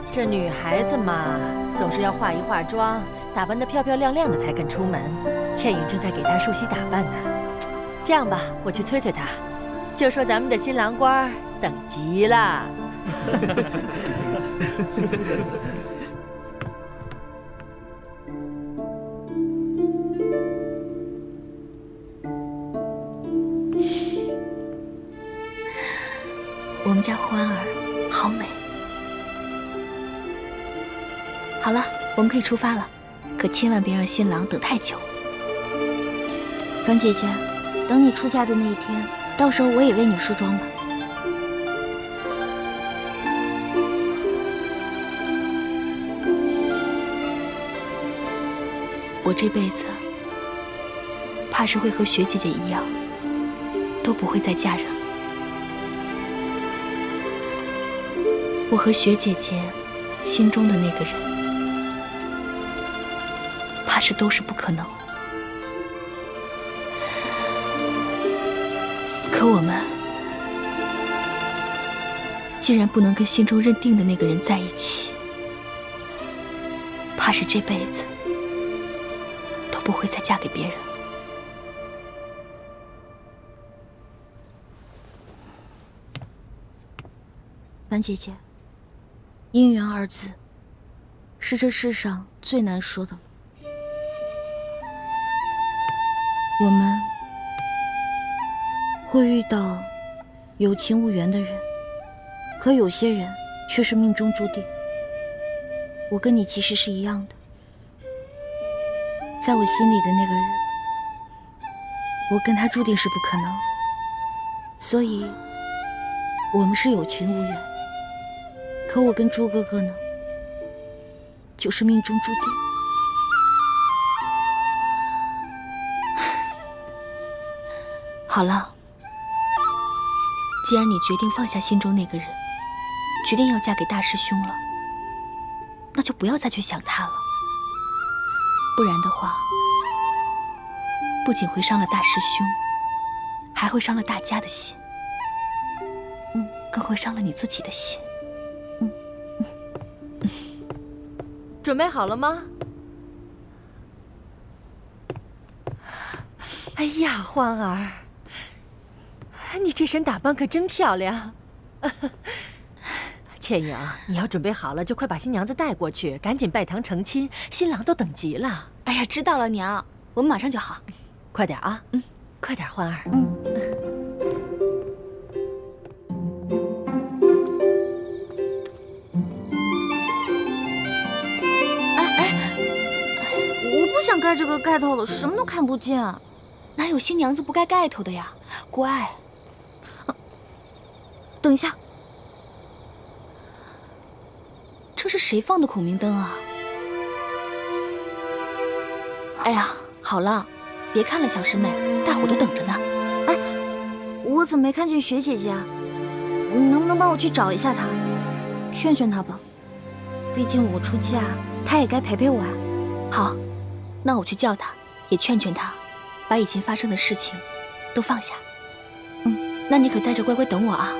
这女孩子嘛，总是要化一化妆，打扮得漂漂亮亮的才肯出门。倩影正在给她梳洗打扮呢。这样吧，我去催催她，就说咱们的新郎官等急了。我们家欢儿好美。好了，我们可以出发了，可千万别让新郎等太久。樊姐姐，等你出嫁的那一天，到时候我也为你梳妆吧。我这辈子怕是会和雪姐姐一样，都不会再嫁人了。我和雪姐姐心中的那个人，怕是都是不可能了。可我们既然不能跟心中认定的那个人在一起，怕是这辈子都不会再嫁给别人了。樊姐姐，姻缘二字是这世上最难说的了。我们会遇到有情无缘的人，可有些人却是命中注定。我跟你其实是一样的，在我心里的那个人，我跟他注定是不可能，所以我们是有情无缘。可我跟朱哥哥呢，就是命中注定。好了，既然你决定放下心中那个人，决定要嫁给大师兄了，那就不要再去想他了。不然的话，不仅会伤了大师兄，还会伤了大家的心，更会伤了你自己的心。准备好了吗？哎呀，欢儿，你这身打扮可真漂亮。倩影，你要准备好了，就快把新娘子带过去，赶紧拜堂成亲，新郎都等急了。哎呀，知道了，娘，我们马上就好。快点啊，快点，欢儿。我不想盖这个盖头了，什么都看不见。哪有新娘子不盖盖头的呀？乖。等一下，这是谁放的孔明灯啊？哎呀，好了，别看了，小师妹，大伙都等着呢。哎，我怎么没看见雪姐姐啊？你能不能帮我去找一下她，劝劝她吧？毕竟我出嫁，她也该陪陪我啊。好，那我去叫她，也劝劝她，把以前发生的事情都放下。那你可在这乖乖等我啊。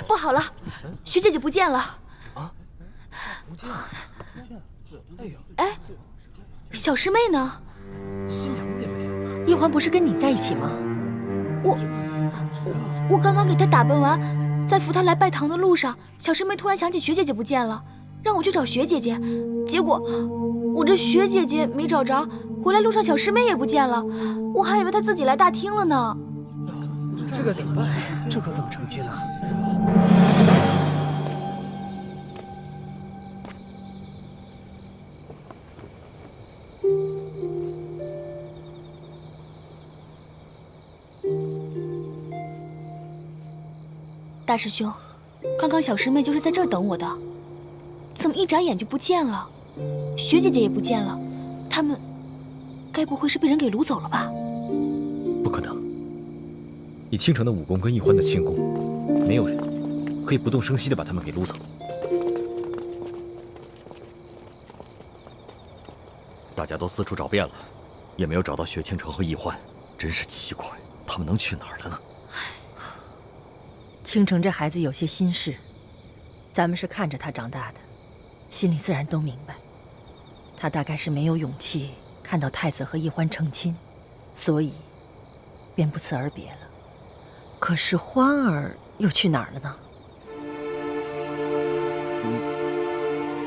不好了，徐姐姐不见了。啊？不见了？哎，小师妹呢？新娘子也不见了。叶欢不是跟你在一起吗？我刚刚给她打扮完，在扶她来拜堂的路上，小师妹突然想起雪姐姐不见了，让我去找雪姐姐。结果我这雪姐姐没找着，回来路上小师妹也不见了，我还以为她自己来大厅了呢。这可怎么办呀？这可怎么成亲啊？大师兄，刚刚小师妹就是在这儿等我的，怎么一眨眼就不见了？雪姐姐也不见了，他们该不会是被人给掳走了吧？不可能！以倾城的武功跟易欢的轻功，没有人可以不动声息地把他们给掳走。大家都四处找遍了，也没有找到雪倾城和易欢，真是奇怪，他们能去哪儿了呢？倾城这孩子有些心事，咱们是看着他长大的，心里自然都明白。他大概是没有勇气看到太子和易欢成亲，所以便不辞而别了。可是欢儿又去哪儿了呢？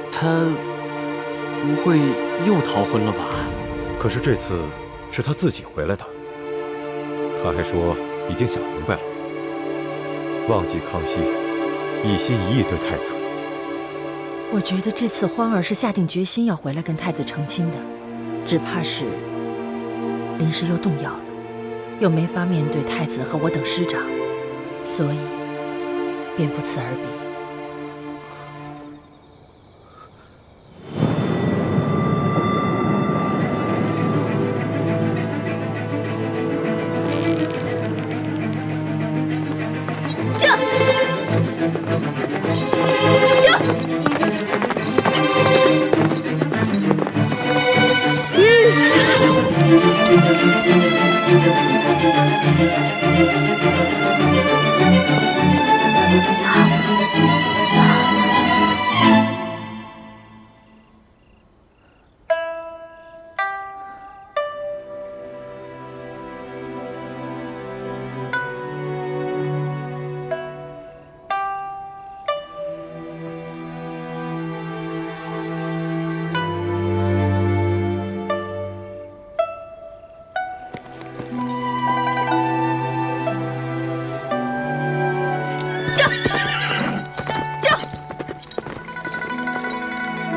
他不会又逃婚了吧？可是这次是他自己回来的，他还说已经想明白了。忘记康熙一心一意对太子。我觉得这次欢儿是下定决心要回来跟太子成亲的，只怕是临时又动摇了，又没法面对太子和我等师长，所以便不辞而别。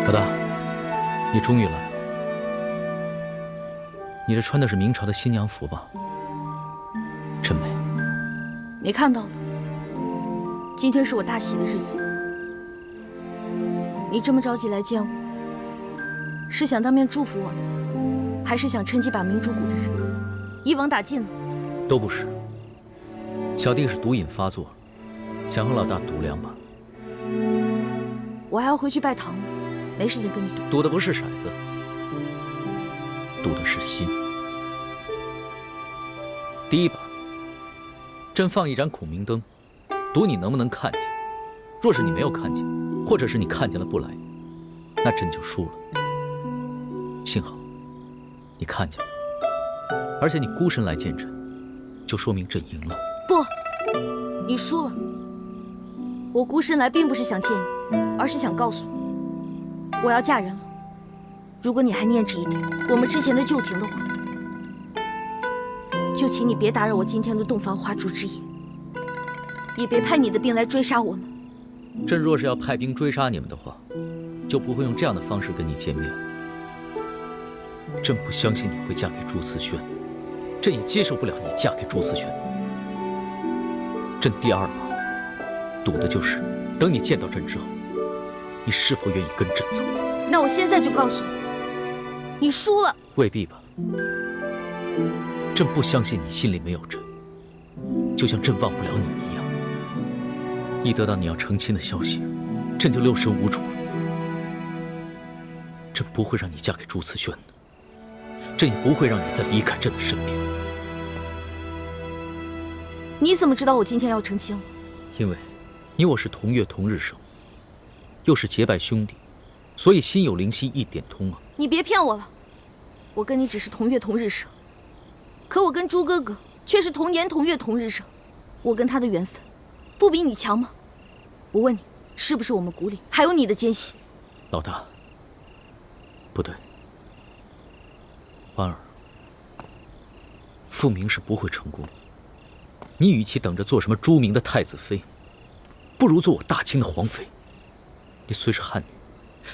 老大，你终于来了。你这穿的是明朝的新娘服吧？真美。你看到了，今天是我大喜的日子。你这么着急来见我，是想当面祝福我呢，还是想趁机把明珠谷的人一网打尽呢？都不是。小弟是毒瘾发作，想和老大赌2把。我还要回去拜堂呢，没时间跟你赌。赌的不是骰子，赌的是心。第1把，朕放一盏孔明灯，赌你能不能看见。若是你没有看见，或者是你看见了不来，那朕就输了。幸好你看见了，而且你孤身来见朕，就说明朕赢了。不，你输了。我孤身来并不是想见你，而是想告诉你，我要嫁人了。如果你还念着一点我们之前的旧情的话，就请你别打扰我今天的洞房花烛之夜，也别派你的兵来追杀我们。朕若是要派兵追杀你们的话，就不会用这样的方式跟你见面。朕不相信你会嫁给朱思轩，朕也接受不了你嫁给朱思轩。朕第二把赌的就是等你见到朕之后，你是否愿意跟朕走。那我现在就告诉你，你输了。未必吧？朕不相信你心里没有朕，就像朕忘不了你一样。一得到你要成亲的消息，朕就六神无主了。朕不会让你嫁给朱慈轩的，朕也不会让你再离开朕的身边。你怎么知道我今天要成亲了？因为你我是同月同日生，又是结拜兄弟，所以心有灵犀一点通啊！你别骗我了，我跟你只是同月同日生，可我跟朱哥哥却是同年同月同日生，我跟他的缘分不比你强吗？我问你，是不是我们谷里还有你的奸细？老大，不对，欢儿，复明是不会成功的。你与其等着做什么朱明的太子妃，不如做我大清的皇妃。你虽是汉女，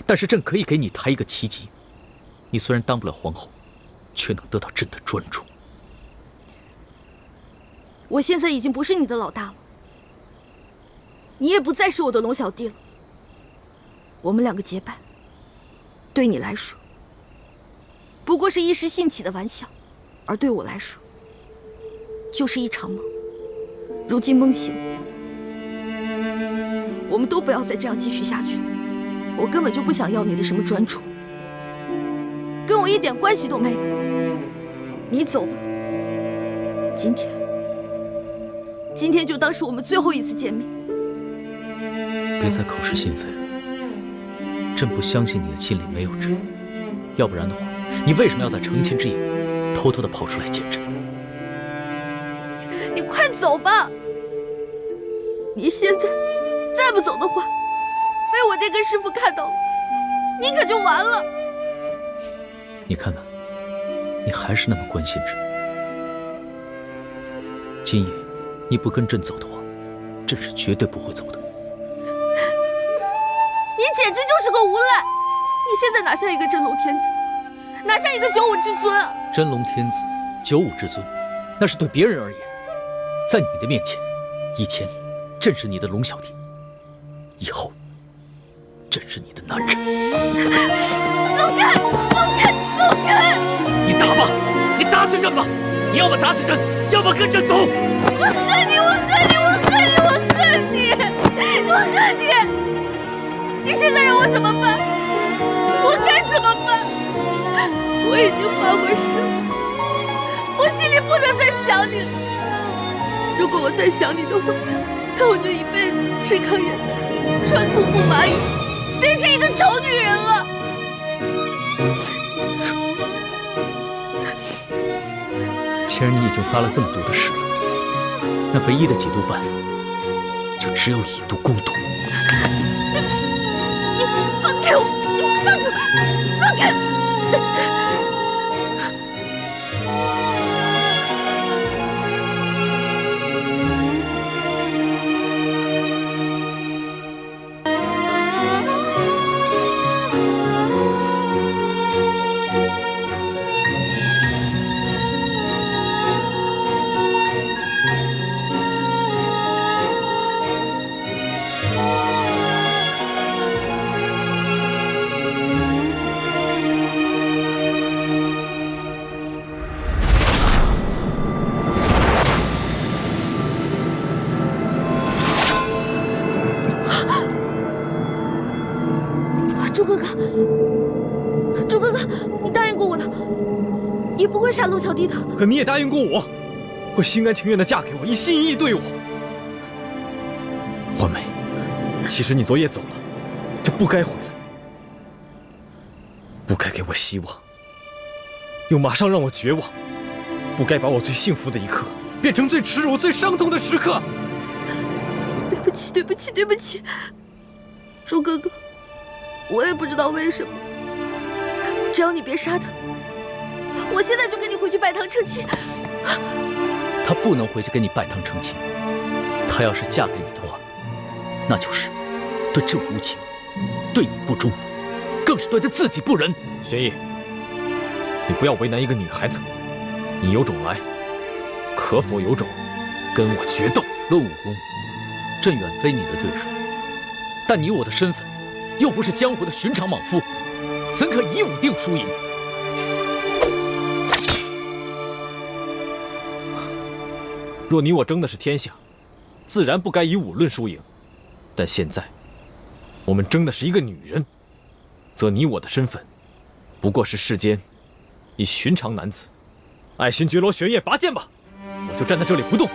但是朕可以给你抬一个旗级。你虽然当不了皇后，却能得到朕的专注。我现在已经不是你的老大了，你也不再是我的龙小弟了。我们两个结拜，对你来说不过是一时兴起的玩笑，而对我来说就是一场梦。如今梦醒了，我们都不要再这样继续下去了。我根本就不想要你的什么专注，跟我一点关系都没有。你走吧，今天就当是我们最后一次见面。别再口是心非了，朕不相信你的心里没有朕，要不然的话，你为什么要在成亲之夜偷偷的跑出来见朕？你快走吧！你现在再不走的话，被我爹跟师傅看到了，你可就完了。你看看，你还是那么关心朕。今夜你不跟朕走的话，朕是绝对不会走的。你简直就是个无赖！你现在哪像一个真龙天子，哪像一个九五之尊啊！真龙天子、九五之尊，那是对别人而言。在你的面前，以前朕是你的龙小弟，以后朕是你的男人。走开！走开！走开！你打吧，你打死朕吧！你要么打死朕，要么跟朕走。我恨你！我恨你！我恨你！我恨你！我恨你！你现在让我怎么办？我该怎么办？我已经发过誓，我心里不能再想你了。如果我再想你的话，那我就一辈子吃糠咽菜，穿粗布麻衣，变成一个丑女人了。既然你已经发了这么毒的誓了，那唯一的解毒办法就只有以毒攻毒。你放开我！你放开我！放开！朱哥哥，你答应过我的，你不会杀龙小弟的。可你也答应过我，会心甘情愿地嫁给我，一心一意对我。欢梅，其实你昨夜走了，就不该回来，不该给我希望，又马上让我绝望，不该把我最幸福的一刻变成最耻辱、最伤痛的时刻。对不起，对不起，对不起，朱哥哥，我也不知道为什么，只要你别杀他，我现在就跟你回去拜堂成亲。她不能回去跟你拜堂成亲，她要是嫁给你的话，那就是对朕无情，对你不忠，更是对他自己不仁。玄烨，你不要为难一个女孩子。你有种来，可否有种跟我决斗？论武功，朕远非你的对手，但你我的身份，又不是江湖的寻常莽夫，怎可以武定输赢？若你我争的是天下，自然不该以武论输赢。但现在，我们争的是一个女人，则你我的身份，不过是世间一寻常男子。爱新觉罗玄烨，拔剑吧！我就站在这里不动，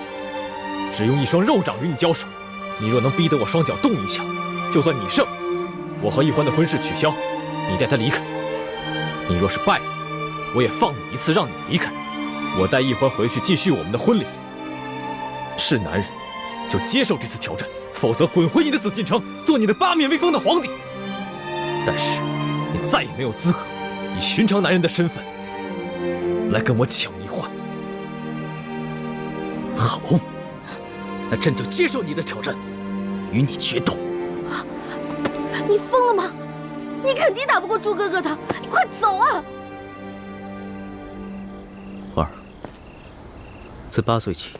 只用一双肉掌与你交手。你若能逼得我双脚动一下，就算你胜，我和易欢的婚事取消，你带他离开。你若是败了，我也放你一次，让你离开。我带易欢回去继续我们的婚礼。是男人，就接受这次挑战，否则滚回你的紫禁城，做你的八面威风的皇帝。但是，你再也没有资格以寻常男人的身份来跟我抢易欢。好，那朕就接受你的挑战，与你决斗。你疯了吗？你肯定打不过朱哥哥的，你快走啊！花儿，自8岁起，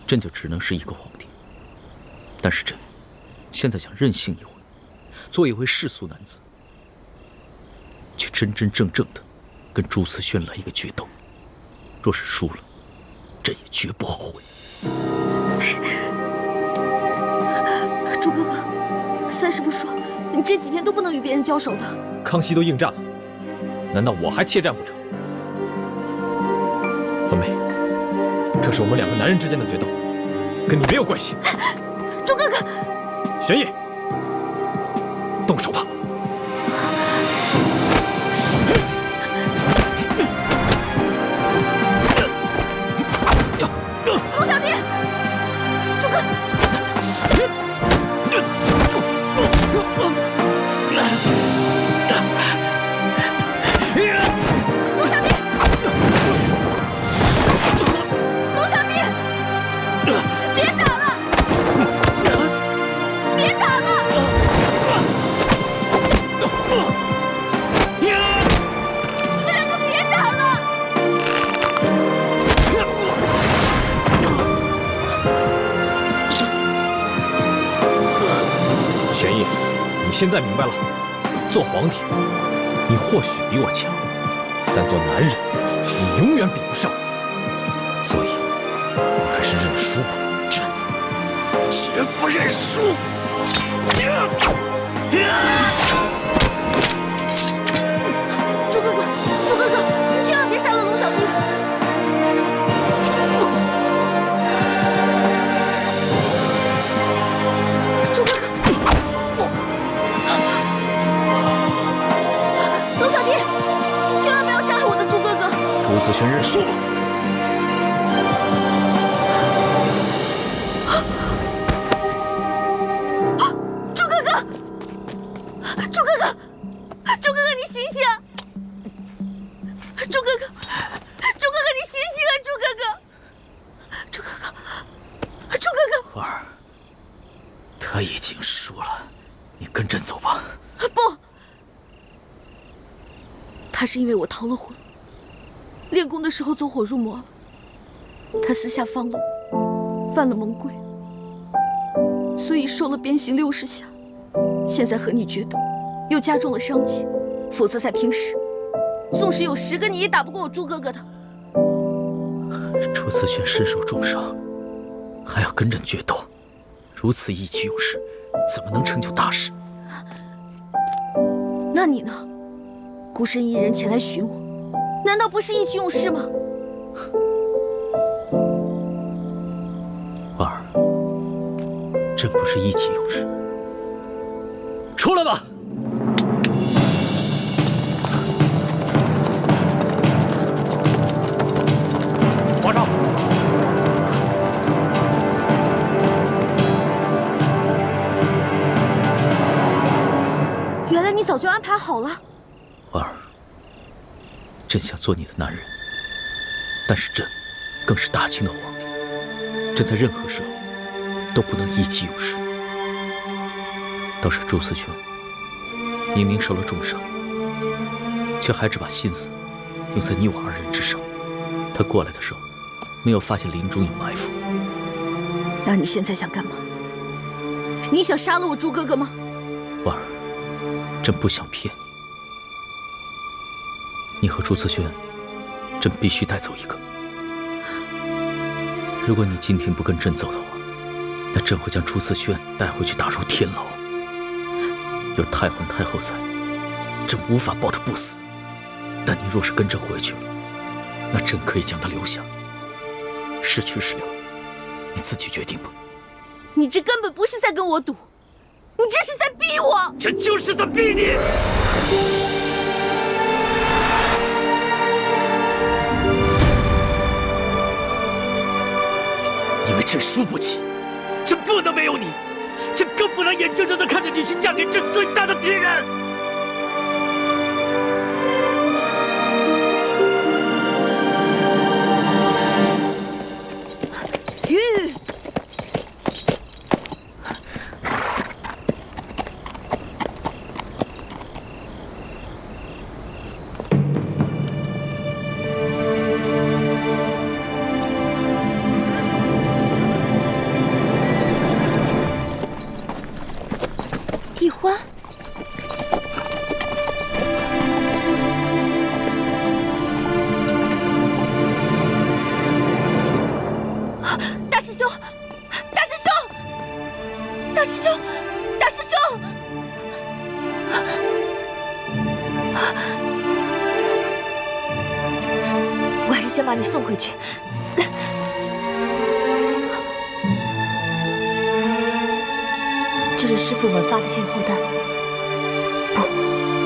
朕就只能是一个皇帝。但是朕现在想任性一回，做一回世俗男子，去真真正正的跟朱慈轩来一个决斗。若是输了，朕也绝不后悔。朱哥哥，三师傅说你这几天都不能与别人交手的。康熙都应战了，难道我还怯战不成？欢梅，这是我们两个男人之间的决斗，跟你没有关系。朱哥哥，玄烨，动手吧。龙小弟，朱哥。龙小弟，龙小弟，别打了，别打了！你们两个别打了！玄烨，你现在明白了，做皇帝，你或许比我强，但做男人，你永远比不上我。所以，你还是认输吧。朕绝不认输！朱哥哥，朱哥哥，你千万别杀了龙小弟！朱哥哥，龙小弟，千万不要杀害我的朱哥哥！朱慈轩认输了。朱哥哥，朱哥哥，朱哥哥，你醒醒！朱哥哥，朱哥哥，你醒醒啊！朱哥哥，朱哥哥，朱哥哥！花儿，他已经输了，你跟朕走吧。不，他是因为我逃了婚，练功的时候走火入魔了。他私下放了我，犯了蒙规，所以受了鞭刑60下。现在和你决斗，又加重了伤疾，否则在平时，纵使有10个你也打不过我朱哥哥的。朱慈轩身受重伤，还要跟朕决斗，如此意气用事，怎么能成就大事？那你呢？孤身一人前来寻我，难道不是意气用事吗？花儿，朕不是意气用事。出来吧！皇上，原来你早就安排好了。花儿，朕想做你的男人，但是朕更是大清的皇帝，朕在任何时候都不能意气用事。倒是朱慈轩，明明受了重伤，却还只把心思用在你我二人之上。他过来的时候，没有发现林中有埋伏。那你现在想干嘛？你想杀了我朱哥哥吗？婉儿，朕不想骗你。你和朱慈轩，朕必须带走一个。如果你今天不跟朕走的话，那朕会将朱慈轩带回去打入天牢。有太皇太后在，朕无法保他不死。但你若是跟朕回去了，那朕可以将他留下。是去是留，你自己决定吧。你这根本不是在跟我赌，你这是在逼我。这就是在逼你。因为朕输不起，朕不能没有你，朕更不能眼睁睁地看着你去嫁给朕最大的敌人。玉，易欢，大师兄，大师兄，大师兄，大师兄！我还是先把你送回去。这是师傅们发的信后弹。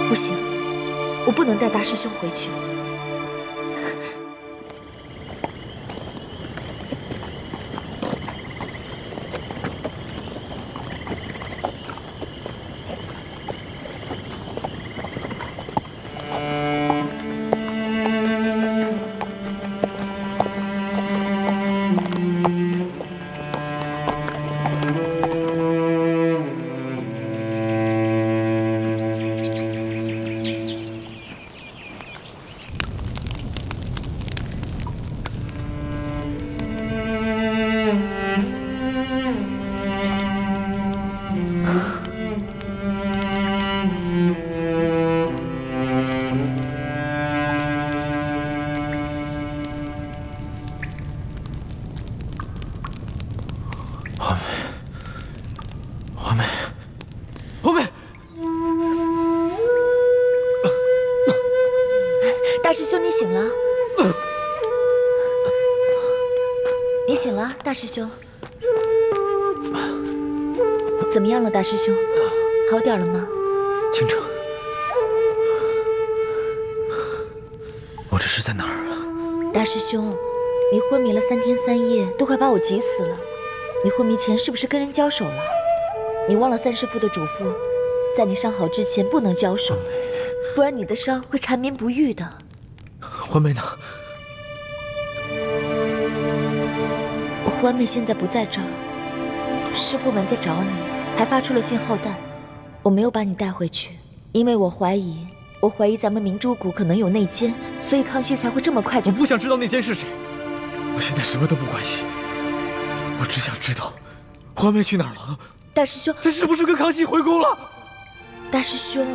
不行，我不能带大师兄回去。大师兄，你醒了？你醒了，大师兄。怎么样了，大师兄？好点了吗？倾城，我这是在哪儿啊？大师兄，你昏迷了3天3夜，都快把我急死了。你昏迷前是不是跟人交手了？你忘了三师父的嘱咐，在你伤好之前不能交手，不然你的伤会缠绵不愈的。欢妹呢？欢妹现在不在这儿，师父们在找你，还发出了信号弹。我没有把你带回去，因为我怀疑咱们明珠谷可能有内奸，所以康熙才会这么快就……我不想知道内奸是谁，我现在什么都不关心，我只想知道欢妹去哪儿了。大师兄，她是不是跟康熙回宫了？大师兄，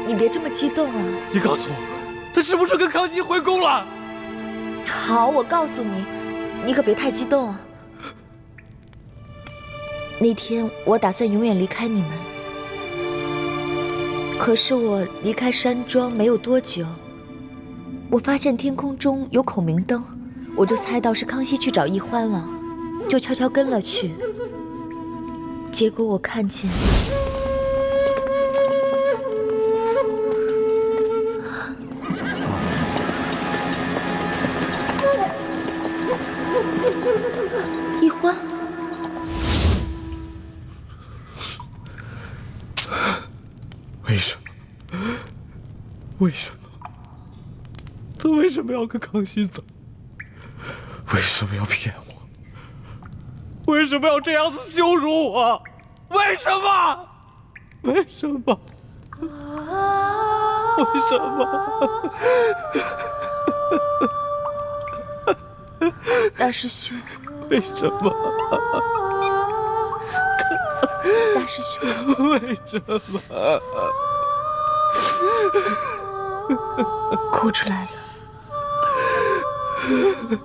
你别这么激动啊！你告诉我，她是不是跟康熙回宫了？好，我告诉你，你可别太激动啊。那天我打算永远离开你们，可是我离开山庄没有多久，我发现天空中有孔明灯，我就猜到是康熙去找易欢了，就悄悄跟了去。结果我看见易欢。为什么？为什么？他为什么要跟康熙走？为什么要骗我？为什么要这样子羞辱我？为什么？为什么？为什么？大师兄，为什么？大师兄，为什么？哭出来了，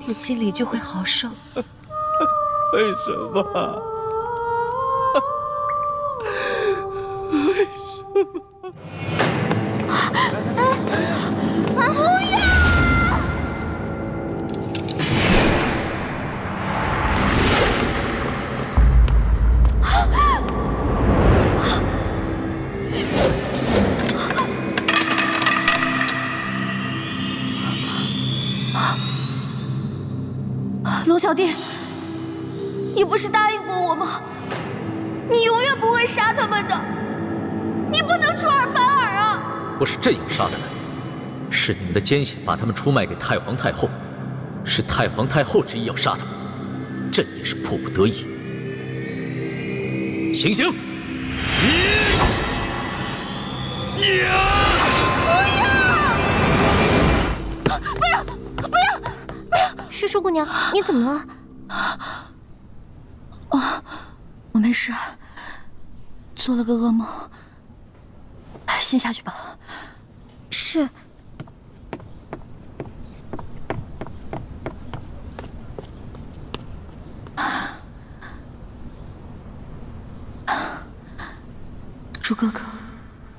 心里就会好受。为什么？龙小弟，你不是答应过我吗？你永远不会杀他们的，你不能出尔反尔啊！不是朕要杀他们，是你们的奸细把他们出卖给太皇太后，是太皇太后执意要杀他们，朕也是迫不得已。行刑！不要！不要！师叔姑娘，你怎么了？我没事，做了个噩梦。先下去吧。是。朱哥哥，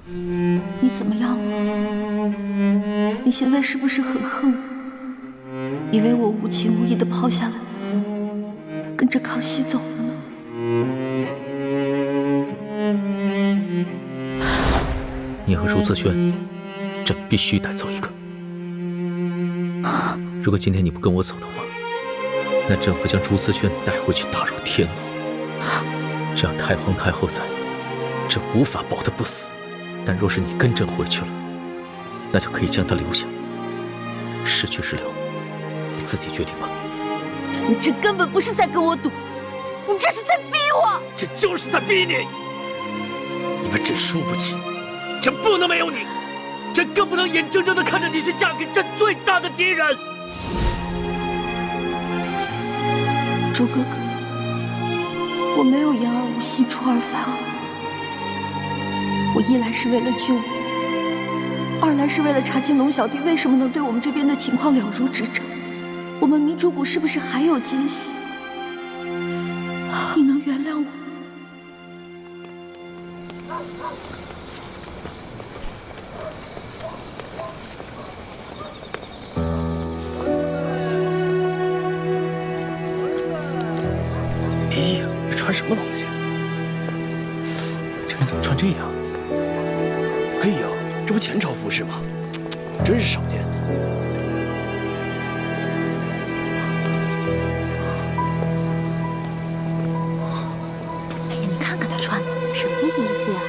你怎么样了？你现在是不是很恨我？以为我无情无义的抛下了你，跟着康熙走了呢？你和朱思轩，朕必须带走一个。如果今天你不跟我走的话，那朕会将朱思轩带回去打入天牢。只要太皇太后在，朕无法保他不死。但若是你跟朕回去了，那就可以将他留下。是去是留，你自己决定吧。你这根本不是在跟我赌，你这是在逼我。这就是在逼你，因为朕输不起，朕不能没有你，朕更不能眼睁睁地看着你去嫁给朕最大的敌人。朱哥哥，我没有言而无信，出尔反尔。我一来是为了救你，二来是为了查清龙小弟为什么能对我们这边的情况了如指掌。我们明珠谷是不是还有奸细？你能原谅我？哎呀，这穿什么东西？这人怎么穿这样？哎呦，这不前朝服饰吗？真是少见。哎呀，你看看他穿的什么衣服呀？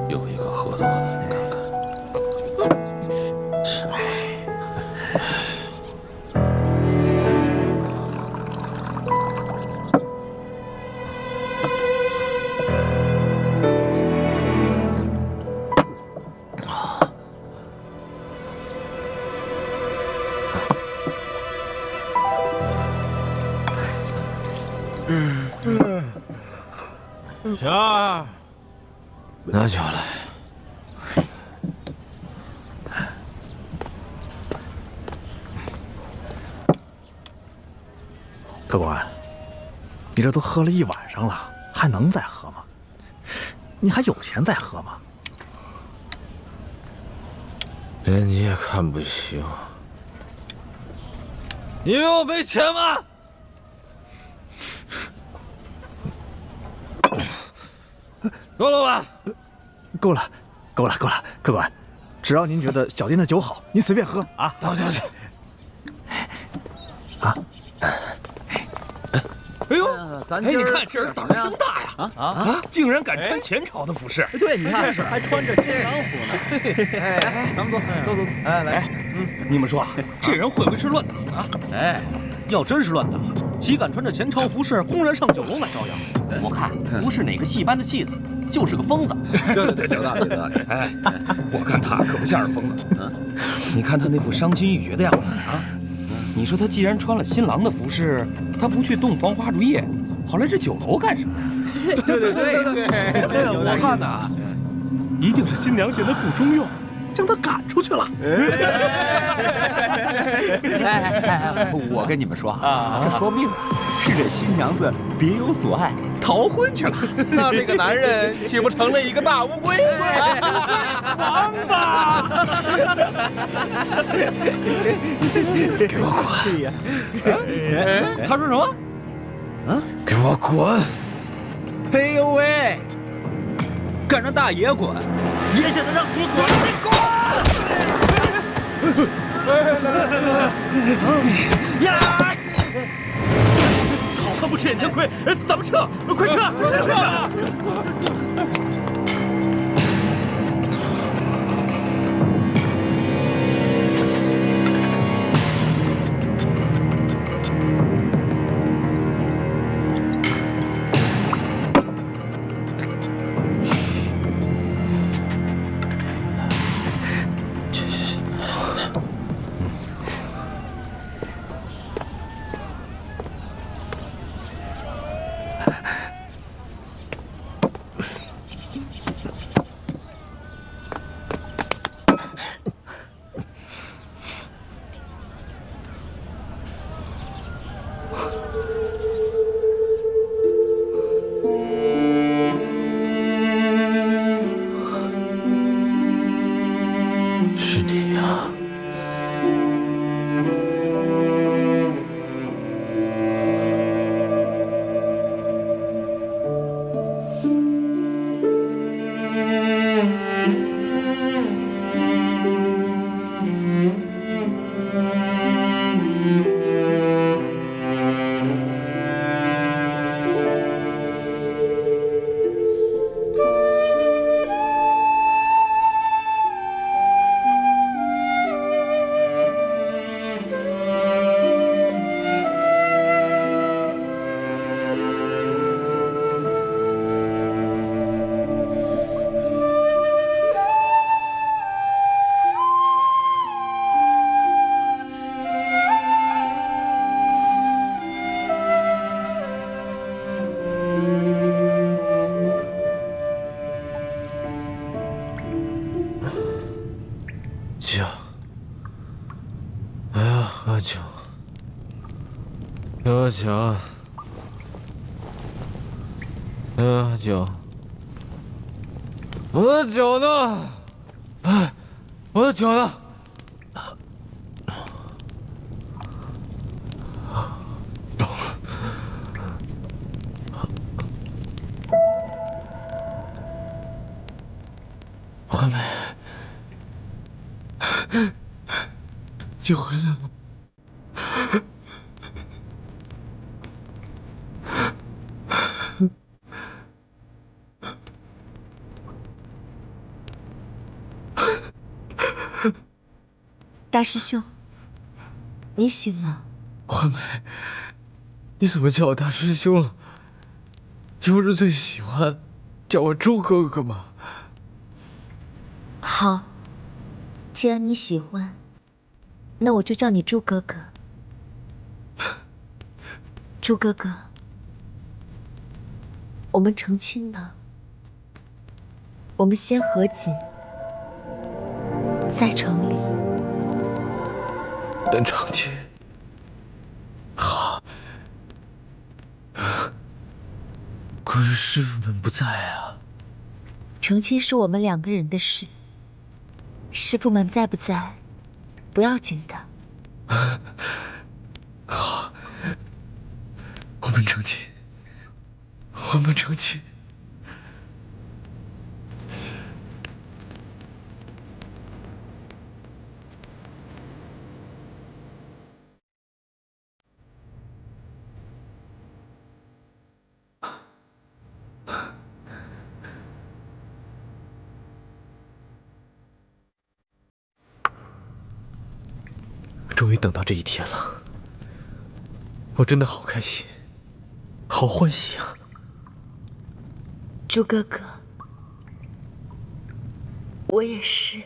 有一个喝多的，你看看。是。小二，拿酒来。客官，你这都喝了一晚上了，还能再喝吗？你还有钱再喝吗？连你也看不起我？你以为我没钱吗？够了吧？够了，够了，够了，客官，只要您觉得小店的酒好，您随便喝啊。走下去。啊！哎呦，哎，你看这人胆儿真大呀！竟然敢穿前朝的服饰。对，你看还穿着新郎服呢。哎，咱们走。哎，来，你们说这人会不会是乱党啊？哎，要真是乱党，岂敢穿着前朝服饰公然上九龙来招摇？我看不是哪个戏班的戏子，就是个疯子。对，有道理。哎，我看他可不像是疯子。你看他那副伤心欲绝的样子啊！你说他既然穿了新郎的服饰，他不去洞房花烛夜，跑来这酒楼干什么呀？对，我看呐，一定是新娘嫌他不中用，将他赶出去了。我跟你们说啊，这说不定是这新娘子别有所爱，逃婚去了。那这个男人岂不成了一个大乌龟？王八！给我滚！他说什么？给我滚！哎呦喂，敢让大爷滚，爷现在让你滚，你滚！呀！好汉不吃眼前亏，咱们撤，快撤！是你呀！酒，我要喝酒，给我酒，给我酒，我的酒呢？哎，我的酒呢？花梅。就回来了。大师兄，你醒了。花梅，你怎么叫我大师兄了？你不是最喜欢叫我朱哥哥吗？好，既然你喜欢，那我就叫你朱哥哥。朱哥哥，我们成亲吧。我们先合卺，再成礼。能成亲？好。可是师傅们不在啊。成亲是我们两个人的事，师傅们在不在，不要紧的。好，我们成亲，我们成亲。终于等到这一天了，我真的好开心，好欢喜啊！朱哥哥，我也是。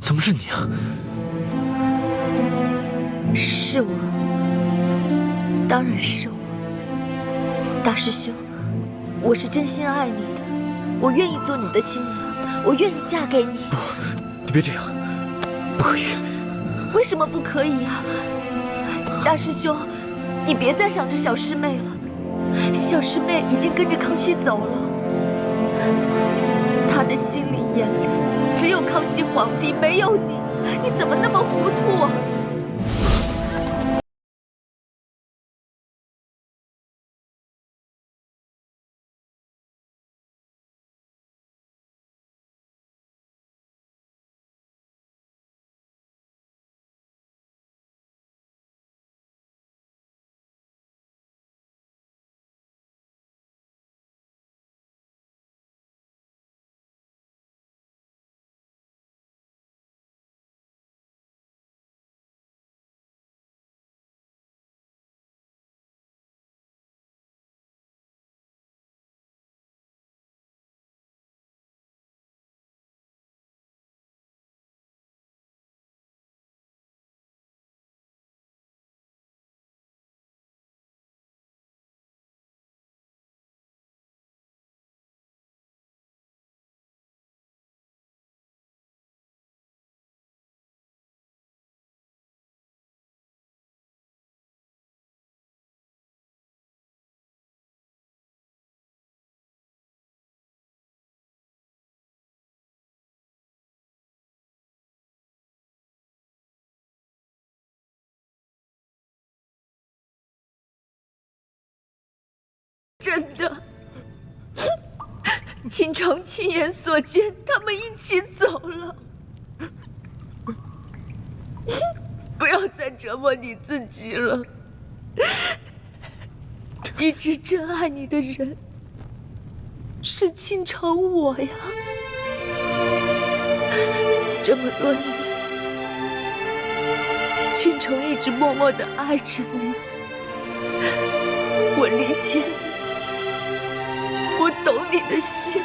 怎么是你啊？是我，当然是我。大师兄，我是真心爱你的，我愿意做你的新娘，我愿意嫁给你。不，你别这样，不可以。为什么不可以啊？大师兄，你别再想着小师妹了，小师妹已经跟着康熙走了，她的心里眼里只有康熙皇帝，没有你，你怎么那么糊涂啊？真的，倾城亲眼所见，他们一起走了。不要再折磨你自己了。一直真爱你的人是倾城我呀。这么多年，倾城一直默默地爱着你。我理解你。我懂你的心，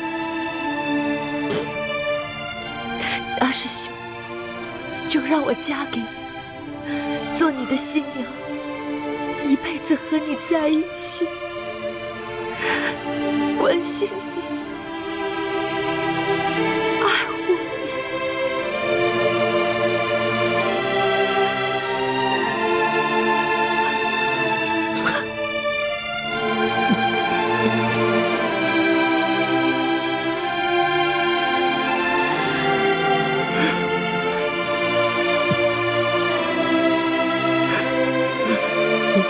大师兄，就让我嫁给你，做你的新娘，一辈子和你在一起，关心你。